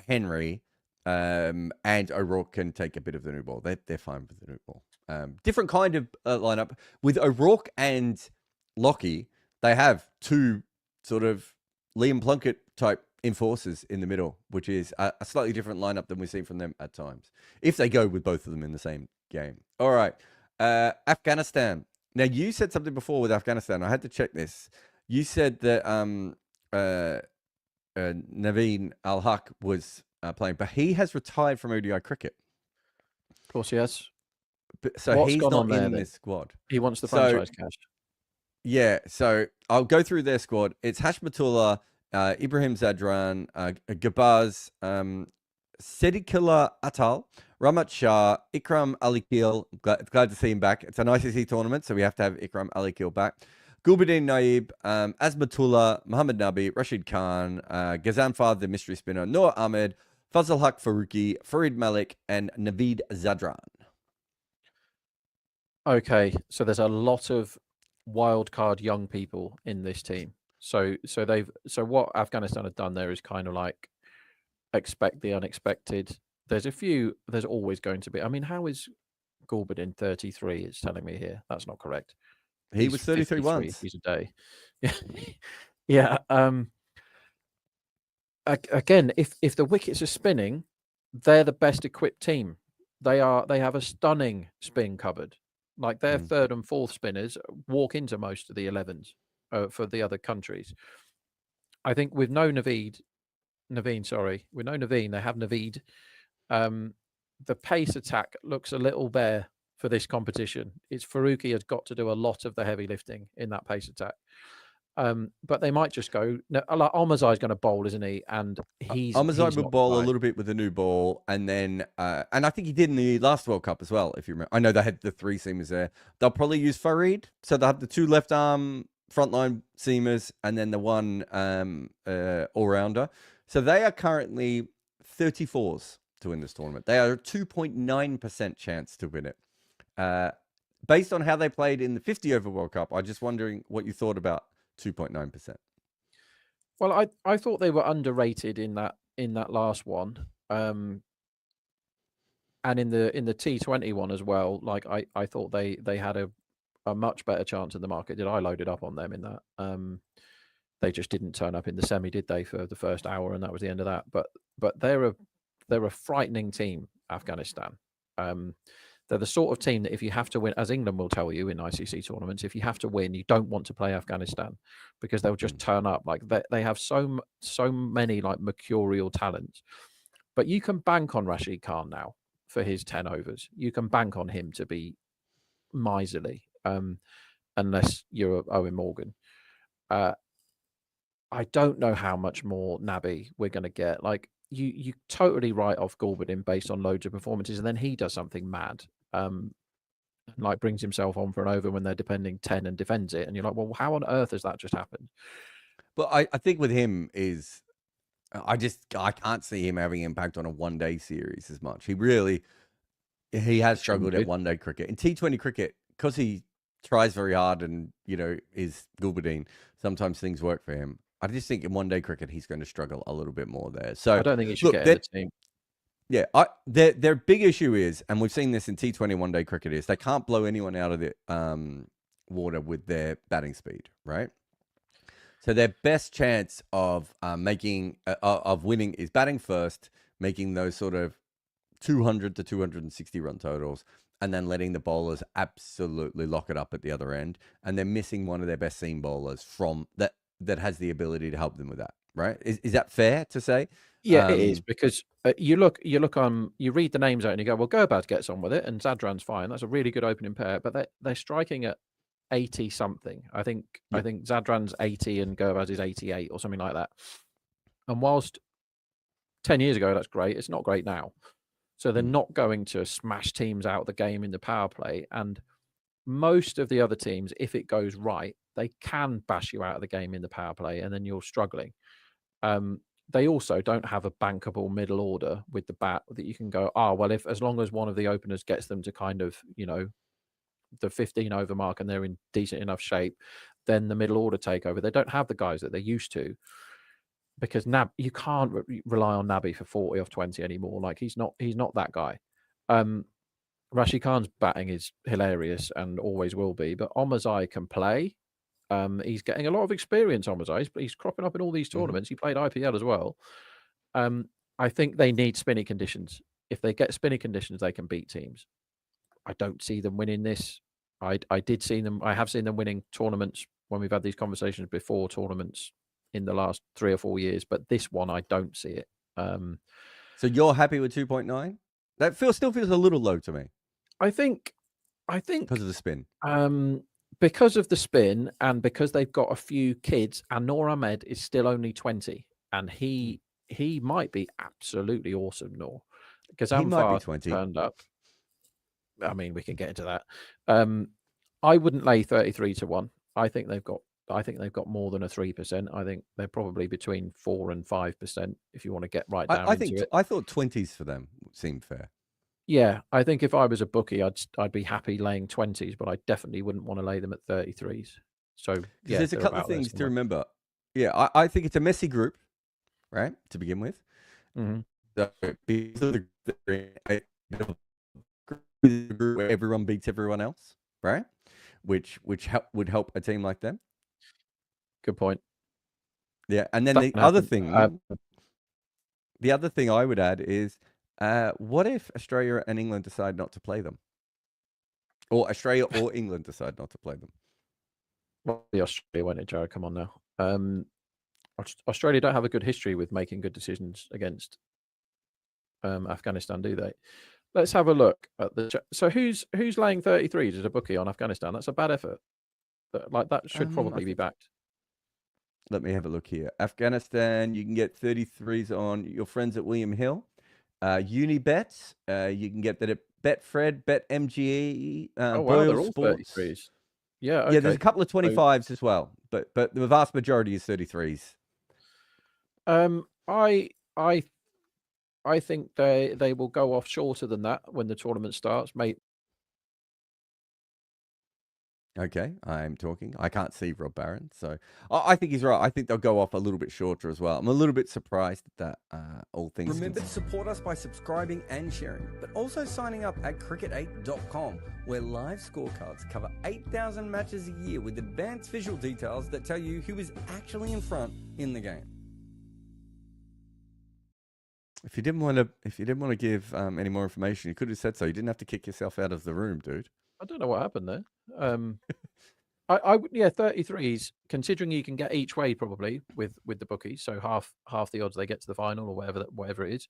Henry, and O'Rourke can take a bit of the new ball. They're fine with the new ball. Different kind of lineup. With O'Rourke and Lockie, they have 2 sort of Liam Plunkett type enforcers in the middle, which is a slightly different lineup than we've seen from them at times, if they go with both of them in the same game. All right. Afghanistan. Now, you said something before with Afghanistan. I had to check this. You said that Naveen Al-Haq was playing, but he has retired from ODI cricket. Of course he has. So what's he's not in this squad. He wants the franchise cash. Yeah, so I'll go through their squad. It's Hashmatullah, Ibrahim Zadran, Gabaz, Sedikullah Atal, Ramat Shah, Ikram Ali Keel. Glad to see him back. It's an ICC tournament, so we have to have Ikram Ali Keel back. Gulbuddin Naib, Azmatullah, Muhammad Nabi, Rashid Khan, Ghazan Fad, the mystery spinner, Noor Ahmed, Fazal Haq Faruqi, Farid Malik, and Naveed Zadran. Okay, so there's a lot of wild card young people in this team. So what Afghanistan have done there is kind of like expect the unexpected. There's always going to be. I mean, how is Gulbuddin 33? It's telling me here. That's not correct. He was 33 once. He's a day. Yeah. Again, if the wickets are spinning, they're the best equipped team. They have a stunning spin cupboard. Like their third and fourth spinners walk into most of the 11s for the other countries. I think with no Naveen, they have Naveed. The pace attack looks a little bare for this competition. It's Faruqi has got to do a lot of the heavy lifting in that pace attack. But they might just go. No, like Omazai's going to bowl, isn't he? And Omazai will bowl a little bit with the new ball, and then and I think he did in the last World Cup as well. If you remember, I know they had the 3 seamers there. They'll probably use Farid, so they'll have the 2 left arm frontline seamers, and then the 1 all rounder. So they are currently 34s to win this tournament. They are a 2.9% chance to win it. Based on how they played in the 50 over World Cup, I'm just wondering what you thought about 2.9%. Well, I thought they were underrated in that last one, and in the T20 one as well. Like I thought they had a much better chance in the market. Did I loaded up on them in that? They just didn't turn up in the semi, did they, for the first hour, and that was the end of that. But they're a frightening team, Afghanistan. They're the sort of team that if you have to win, as England will tell you in ICC tournaments, if you have to win, you don't want to play Afghanistan because they'll just turn up. Like they have so many like mercurial talents. But you can bank on Rashid Khan now for his 10 overs. You can bank on him to be miserly, unless you're Owen Morgan. I don't know how much more Nabi we're going to get. Like you totally write off Gulbadin based on loads of performances, and then he does something mad, like brings himself on for an over when they're defending 10 and defends it, and you're like, well, how on earth has that just happened? But I think with him is, I can't see him having impact on a one-day series as much. He has struggled at one-day cricket. In T20 cricket, because he tries very hard and, is Gulbadin, sometimes things work for him. I just think in one-day cricket, he's going to struggle a little bit more there. So I don't think he should get in the team. Yeah, their big issue is, and we've seen this in T20 one-day cricket, is they can't blow anyone out of the water with their batting speed, right? So their best chance of winning is batting first, making those sort of 200 to 260 run totals, and then letting the bowlers absolutely lock it up at the other end. And they're missing one of their best seam bowlers from that has the ability to help them with that, right? Is that fair to say? Yeah, it is, because you read the names out and you go, well, Gurbaz gets on with it and Zadran's fine. That's a really good opening pair, but they're striking at 80 something. I think Zadran's 80 and Gurbaz is 88 or something like that. And whilst 10 years ago that's great, it's not great now. So they're not going to smash teams out of the game in the power play. And most of the other teams, if it goes right, they can bash you out of the game in the power play, and then you're struggling. They also don't have a bankable middle order with the bat that you can go, well, as long as one of the openers gets them to kind of, the 15 over mark and they're in decent enough shape, then the middle order take over. They don't have the guys that they're used to, because you can't rely on Nabi for 40 off 20 anymore. Like he's not that guy. Rashid Khan's batting is hilarious and always will be, but Omarzai can play. He's getting a lot of experience, Omarzai. He's cropping up in all these tournaments. He played IPL as well. I think they need spinny conditions. If they get spinny conditions, they can beat teams. I don't see them winning this. I have seen them winning tournaments when we've had these conversations before, tournaments in the last 3 or 4 years, but this one I don't see it. So you're happy with 2.9? That still feels a little low to me. I think because of the spin. Because of the spin, and because they've got a few kids, and Noor Ahmed is still only 20, and he might be absolutely awesome, Noor. Because Amfar turned up. I mean, we can get into that. I wouldn't lay 33 to 1. I think they've got more than a 3%. I think they're probably between 4 and 5% if you want to get right down into it. I thought 20s for them seemed fair. Yeah, I think if I was a bookie, I'd be happy laying 20s, but I definitely wouldn't want to lay them at 33s. So yeah, there's a couple of things to remember. Yeah, I think it's a messy group, right, to begin with. Mm-hmm. So where everyone beats everyone else, right? Which would help a team like them. Good point. Yeah, and then the other thing I would add is, what if Australia and England decide not to play them? Or Australia or England decide not to play them? Well, the Australia won't it, Jarrod? Come on now. Australia don't have a good history with making good decisions against Afghanistan, do they? Let's have a look at so who's laying 33s as a bookie on Afghanistan? That's a bad effort. That should probably be backed. Let me have a look here. Afghanistan, you can get 33s on your friends at William Hill. Unibet, you can get that at Betfred, BetMGE, they're all 33s. Yeah, okay. Yeah, there's a couple of 25s as well, but the vast majority is 33s. I think they will go off shorter than that when the tournament starts, mate. Okay, I'm talking. I can't see Rob Barron, so I think he's right. I think they'll go off a little bit shorter as well. I'm a little bit surprised at that. All things. Remember to support us by subscribing and sharing, but also signing up at Cricket8.com, where live scorecards cover 8,000 matches a year with advanced visual details that tell you who is actually in front in the game. If you didn't want to give any more information, you could have said so. You didn't have to kick yourself out of the room, dude. I don't know what happened there. Yeah, 33s. Considering you can get each way probably with the bookies, so half the odds they get to the final or whatever it is.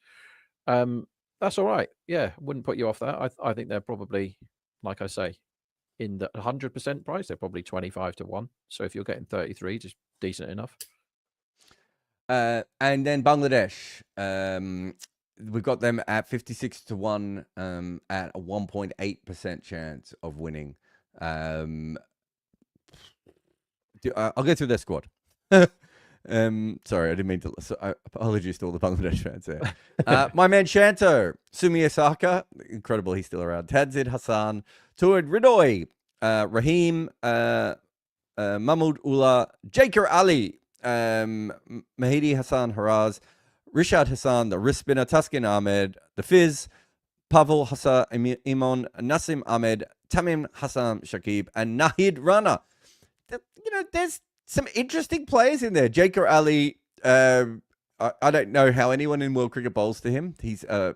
That's all right. Yeah, wouldn't put you off that. I think they're probably, like I say, in the 100% price, they're probably 25 to 1. So if you're getting 33, just decent enough. And then Bangladesh, we've got them at 56 to 1, at a 1.8% chance of winning. I'll go through their squad. Sorry, I didn't mean to. Apologies to all the Bangladesh fans there. My man Shanto, Sumi Osaka, incredible, he's still around. Tadzid Hassan, Tuad Ridoy, Raheem, Mahmoud Ullah, Jaker Ali, Mahidi Hassan Haraz, Rishad Hassan, the wrist spinner, Tuskin Ahmed, the Fizz, Pavel Hassan Imon, Nasim Ahmed, Tamim Hassan Shakib, and Nahid Rana. There's some interesting players in there. Jaker Ali, I don't know how anyone in world cricket bowls to him. He's a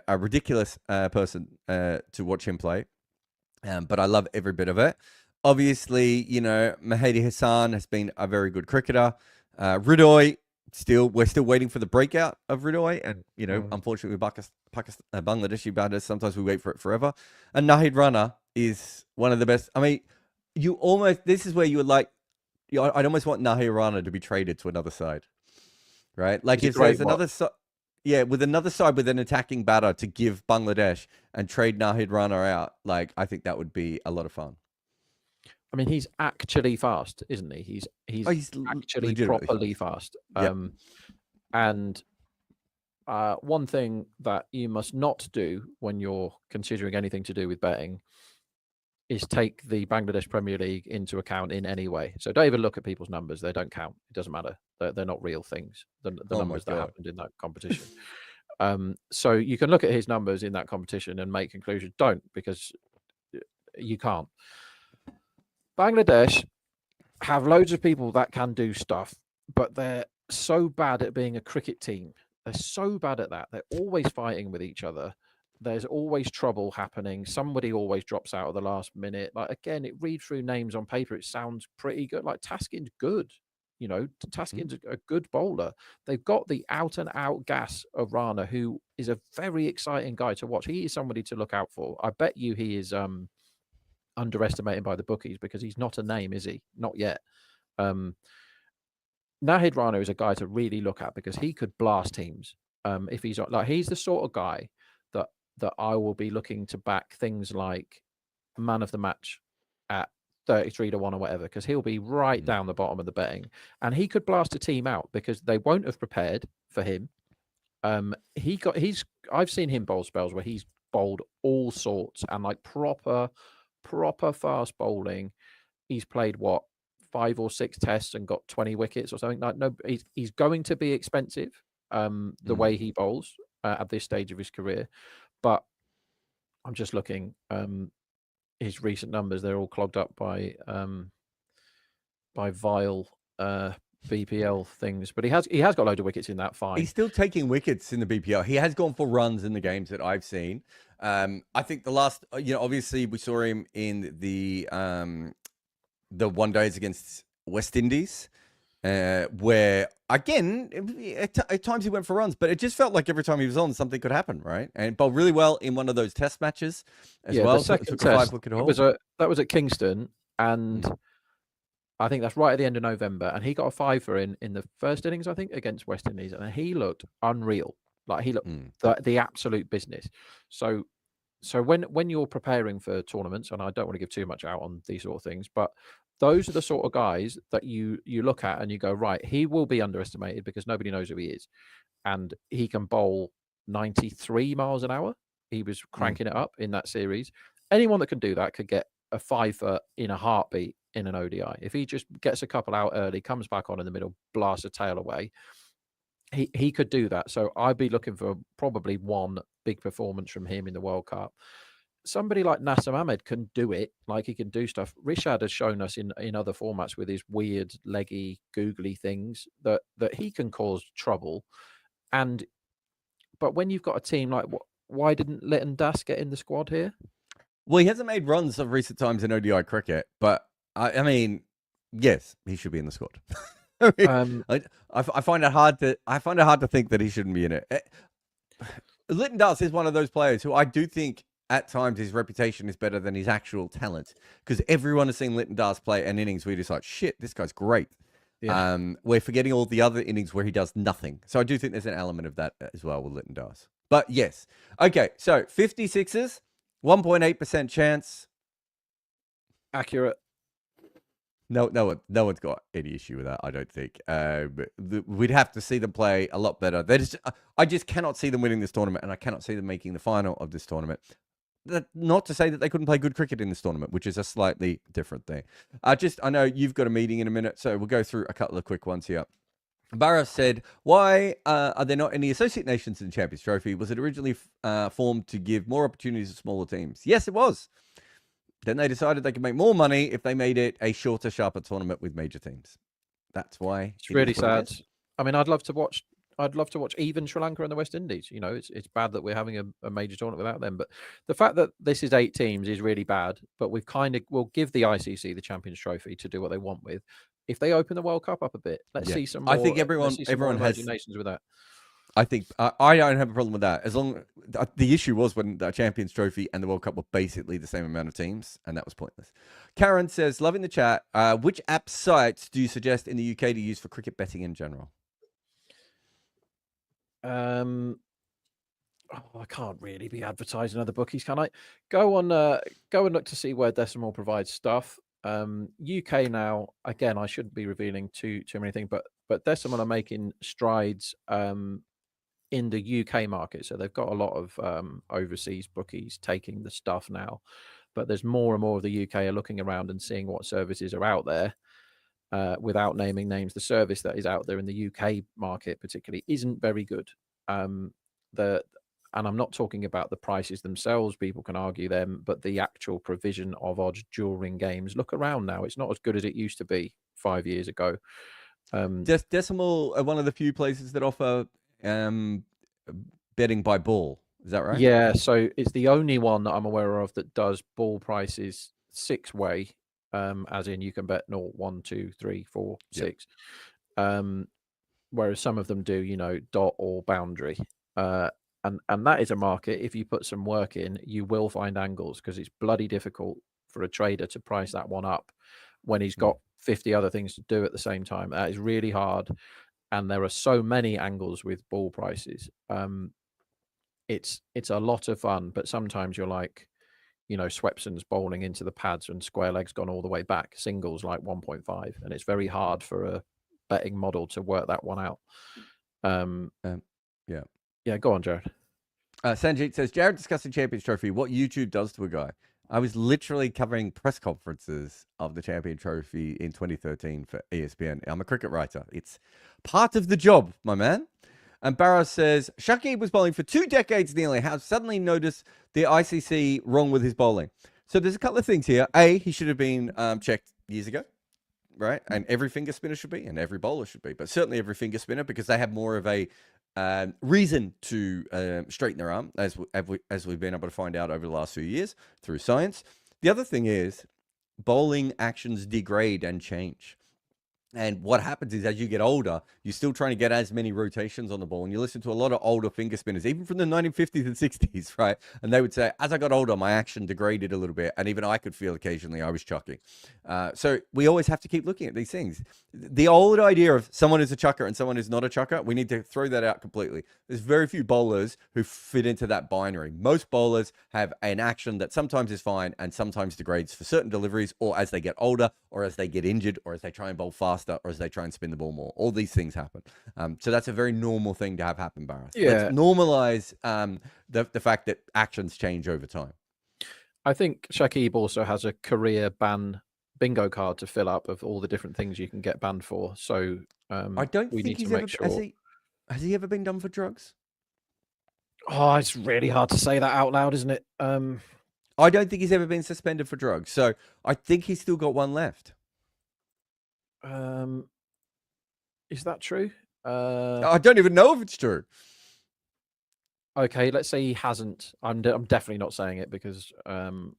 ridiculous person to watch him play, but I love every bit of it. Obviously, Mahdi Hassan has been a very good cricketer. Ridoy, we're still waiting for the breakout of Ridoy, and unfortunately, Bangladeshi batters, sometimes we wait for it forever. And Nahid Rana is one of the best. I mean, this is where you would like. I'd almost want Nahid Rana to be traded to another side, right? Like if there's another side, with another side with an attacking batter to give Bangladesh and trade Nahid Rana out, like I think that would be a lot of fun. I mean, he's actually fast, isn't he? He's actually properly fast. And one thing that you must not do when you're considering anything to do with betting is take the Bangladesh Premier League into account in any way. So don't even look at people's numbers. They don't count. It doesn't matter. They're not real things, the numbers that happened in that competition. So you can look at his numbers in that competition and make conclusions. Don't, because you can't. Bangladesh have loads of people that can do stuff, but they're so bad at being a cricket team. They're so bad at that. They're always fighting with each other. There's always trouble happening. Somebody always drops out at the last minute. Like, again, read through names on paper, it sounds pretty good. Like, Taskin's good. Taskin's a good bowler. They've got the out-and-out gas of Rana, who is a very exciting guy to watch. He is somebody to look out for. I bet you he is underestimated by the bookies because he's not a name, is he? Not yet. Nahid Rana is a guy to really look at because he could blast teams. If he's the sort of guy that I will be looking to back things like man of the match at 33 to 1 or whatever, because he'll be right down the bottom of the betting, and he could blast a team out because they won't have prepared for him. I've seen him bowl spells where he's bowled all sorts and like proper fast bowling. He's played 5 or 6 tests and got 20 wickets or something. Like, no, he's going to be expensive. The way he bowls at this stage of his career. But I'm just looking, his recent numbers, they're all clogged up by vile BPL things. But he has got loads of wickets in that, fine. He's still taking wickets in the BPL. He has gone for runs in the games that I've seen. I think the last, obviously we saw him in the one days against West Indies, where again at times he went for runs, but it just felt like every time he was on, something could happen, right? And bowled really well in one of those test matches as well. The second test, that was at Kingston, and I think that's right at the end of November, and he got a 5 in the first innings, I think, against West Indies, and he looked unreal. Like, he looked the absolute business. So when you're preparing for tournaments, and I don't want to give too much out on these sort of things, but those are the sort of guys that you look at and you go, right, he will be underestimated because nobody knows who he is. And he can bowl 93 miles an hour. He was cranking it up in that series. Anyone that can do that could get a 5 in a heartbeat in an ODI. If he just gets a couple out early, comes back on in the middle, blasts a tail away, he could do that. So I'd be looking for probably one big performance from him in the World Cup. Somebody like Nasim Ahmed can do it. Like, he can do stuff. Rishad has shown us in other formats with his weird, leggy, googly things that he can cause trouble. And But when you've got a team like, why didn't Litton Das get in the squad here? Well, he hasn't made runs of recent times in ODI cricket, but I mean, yes, he should be in the squad. I find it hard to think that he shouldn't be in it. Litton Das is one of those players who I do think at times his reputation is better than his actual talent, because everyone has seen Litton Das play an innings where you're just like, shit, this guy's great. Yeah. We're forgetting all the other innings where he does nothing. So I do think there's an element of that as well with Litton Das. But yes. Okay, so 56ers, 1.8% chance. Accurate. No one's got any issue with that, I don't think. We'd have to see them play a lot better. I just cannot see them winning this tournament, and I cannot see them making the final of this tournament. Not to say that they couldn't play good cricket in this tournament, which is a slightly different thing. I know you've got a meeting in a minute, so we'll go through a couple of quick ones here. Barra said, why are there not any associate nations in the Champions Trophy? Was it originally formed to give more opportunities to smaller teams? Yes, it was. Then they decided they could make more money if they made it a shorter, sharper tournament with major teams. That's why it's really sad. I mean, I'd love to watch even Sri Lanka and the West Indies. You know, it's bad that we're having a major tournament without them. But the fact that this is 8 teams is really bad. But we'll give the ICC the Champions Trophy to do what they want with. If they open the World Cup up a bit, let's see some more. I think everyone has nations with that. I think I don't have a problem with that. As long the issue was when the Champions Trophy and the World Cup were basically the same amount of teams, and that was pointless. Karen says, loving the chat. Which app sites do you suggest in the UK to use for cricket betting in general? I can't really be advertising other bookies, can I? Go and look to see where Decimal provides stuff. UK now, again, I shouldn't be revealing too many things, but Decimal are making strides in the UK market. So they've got a lot of overseas bookies taking the stuff now, but there's more and more of the UK are looking around and seeing what services are out there. Without naming names, the service that is out there in the UK market particularly isn't very good. And I'm not talking about the prices themselves, people can argue them, but the actual provision of odds during games. Look around now, it's not as good as it used to be 5 years ago. Decimal are one of the few places that offer betting by ball. Is that right? Yeah, so it's the only one that I'm aware of that does ball prices 6-way, as in you can bet 0, 1, 2, 3, 4, 6. Whereas some of them do, dot or boundary. And that is a market, if you put some work in, you will find angles, because it's bloody difficult for a trader to price that one up when he's got 50 other things to do at the same time. That is really hard. And there are so many angles with ball prices. It's a lot of fun, but sometimes you're like, Swepson's bowling into the pads and square leg's gone all the way back. Singles like 1.5, and it's very hard for a betting model to work that one out. Yeah, go on, Jarrod. Sanjeet says, Jarrod discussing Champions Trophy, what YouTube does to a guy. I was literally covering press conferences of the Champion Trophy in 2013 for ESPN. I'm a cricket writer. It's part of the job, my man. And Barra says, Shakib was bowling for 2 decades nearly. How suddenly noticed the ICC wrong with his bowling? So there's a couple of things here. A, he should have been checked years ago, right? And every finger spinner should be, and every bowler should be. But certainly every finger spinner, because they have more of a reason to straighten their arm, as we've been able to find out over the last few years through science. The other thing is bowling actions degrade and change. And what happens is, as you get older, you're still trying to get as many rotations on the ball. And you listen to a lot of older finger spinners, even from the 1950s and 60s, right? And they would say, as I got older, my action degraded a little bit. And even I could feel occasionally I was chucking. So we always have to keep looking at these things. The old idea of someone is a chucker and someone is not a chucker, we need to throw that out completely. There's very few bowlers who fit into that binary. Most bowlers have an action that sometimes is fine and sometimes degrades for certain deliveries, or as they get older, or as they get injured, or as they try and bowl faster, or as they try and spin the ball more. All these things happen. So that's a very normal thing to have happen, Barra. Yeah. Let's normalize the fact that actions change over time. I think Shakib also has a career ban bingo card to fill up of all the different things you can get banned for. So I don't think he's ever, has he ever been done for drugs? Oh, it's really hard to say that out loud, isn't it? I don't think he's ever been suspended for drugs. So I think he's still got one left. Is that true? I don't even know if it's true. Okay, let's say he hasn't. I'm definitely not saying it because No,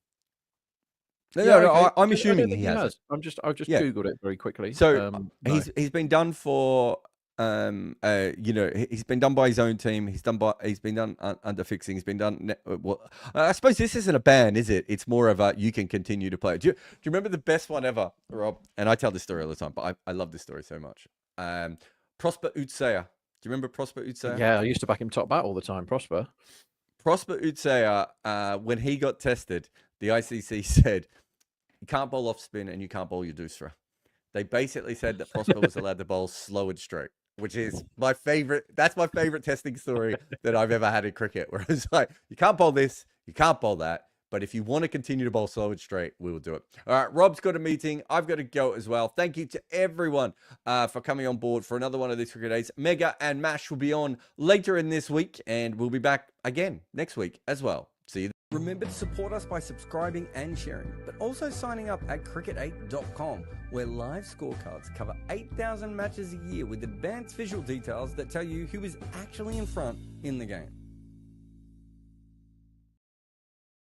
okay. I'm I assuming don't think he hasn't. I've just Yeah. googled it very quickly. So No. he's been done for he's been done by his own team. He's been done under fixing. He's been done. Well, I suppose this isn't a ban, is it? It's more of a you can continue to play. Do you remember the best one ever, Rob? And I tell this story all the time, but I love this story so much. Prosper Utsaya. Do you remember Prosper Utsaya? Yeah, I used to back him top bat all the time. Prosper Utsaya, when he got tested, the ICC said you can't bowl off spin and you can't bowl your deuce throw. They basically said that Prosper was allowed to bowl slow and straight, which is my favorite. That's my favorite testing story that I've ever had in cricket, where it's like, you can't bowl this, you can't bowl that. But if you want to continue to bowl slow and straight, we will do it. All right, Rob's got a meeting. I've got to go as well. Thank you to everyone for coming on board for another one of these Cricket 8s. Mega and Mash will be on later in this week, and we'll be back again next week as well. See you. Remember to support us by subscribing and sharing, but also signing up at cricket8.com, where live scorecards cover 8,000 matches a year with advanced visual details that tell you who is actually in front in the game.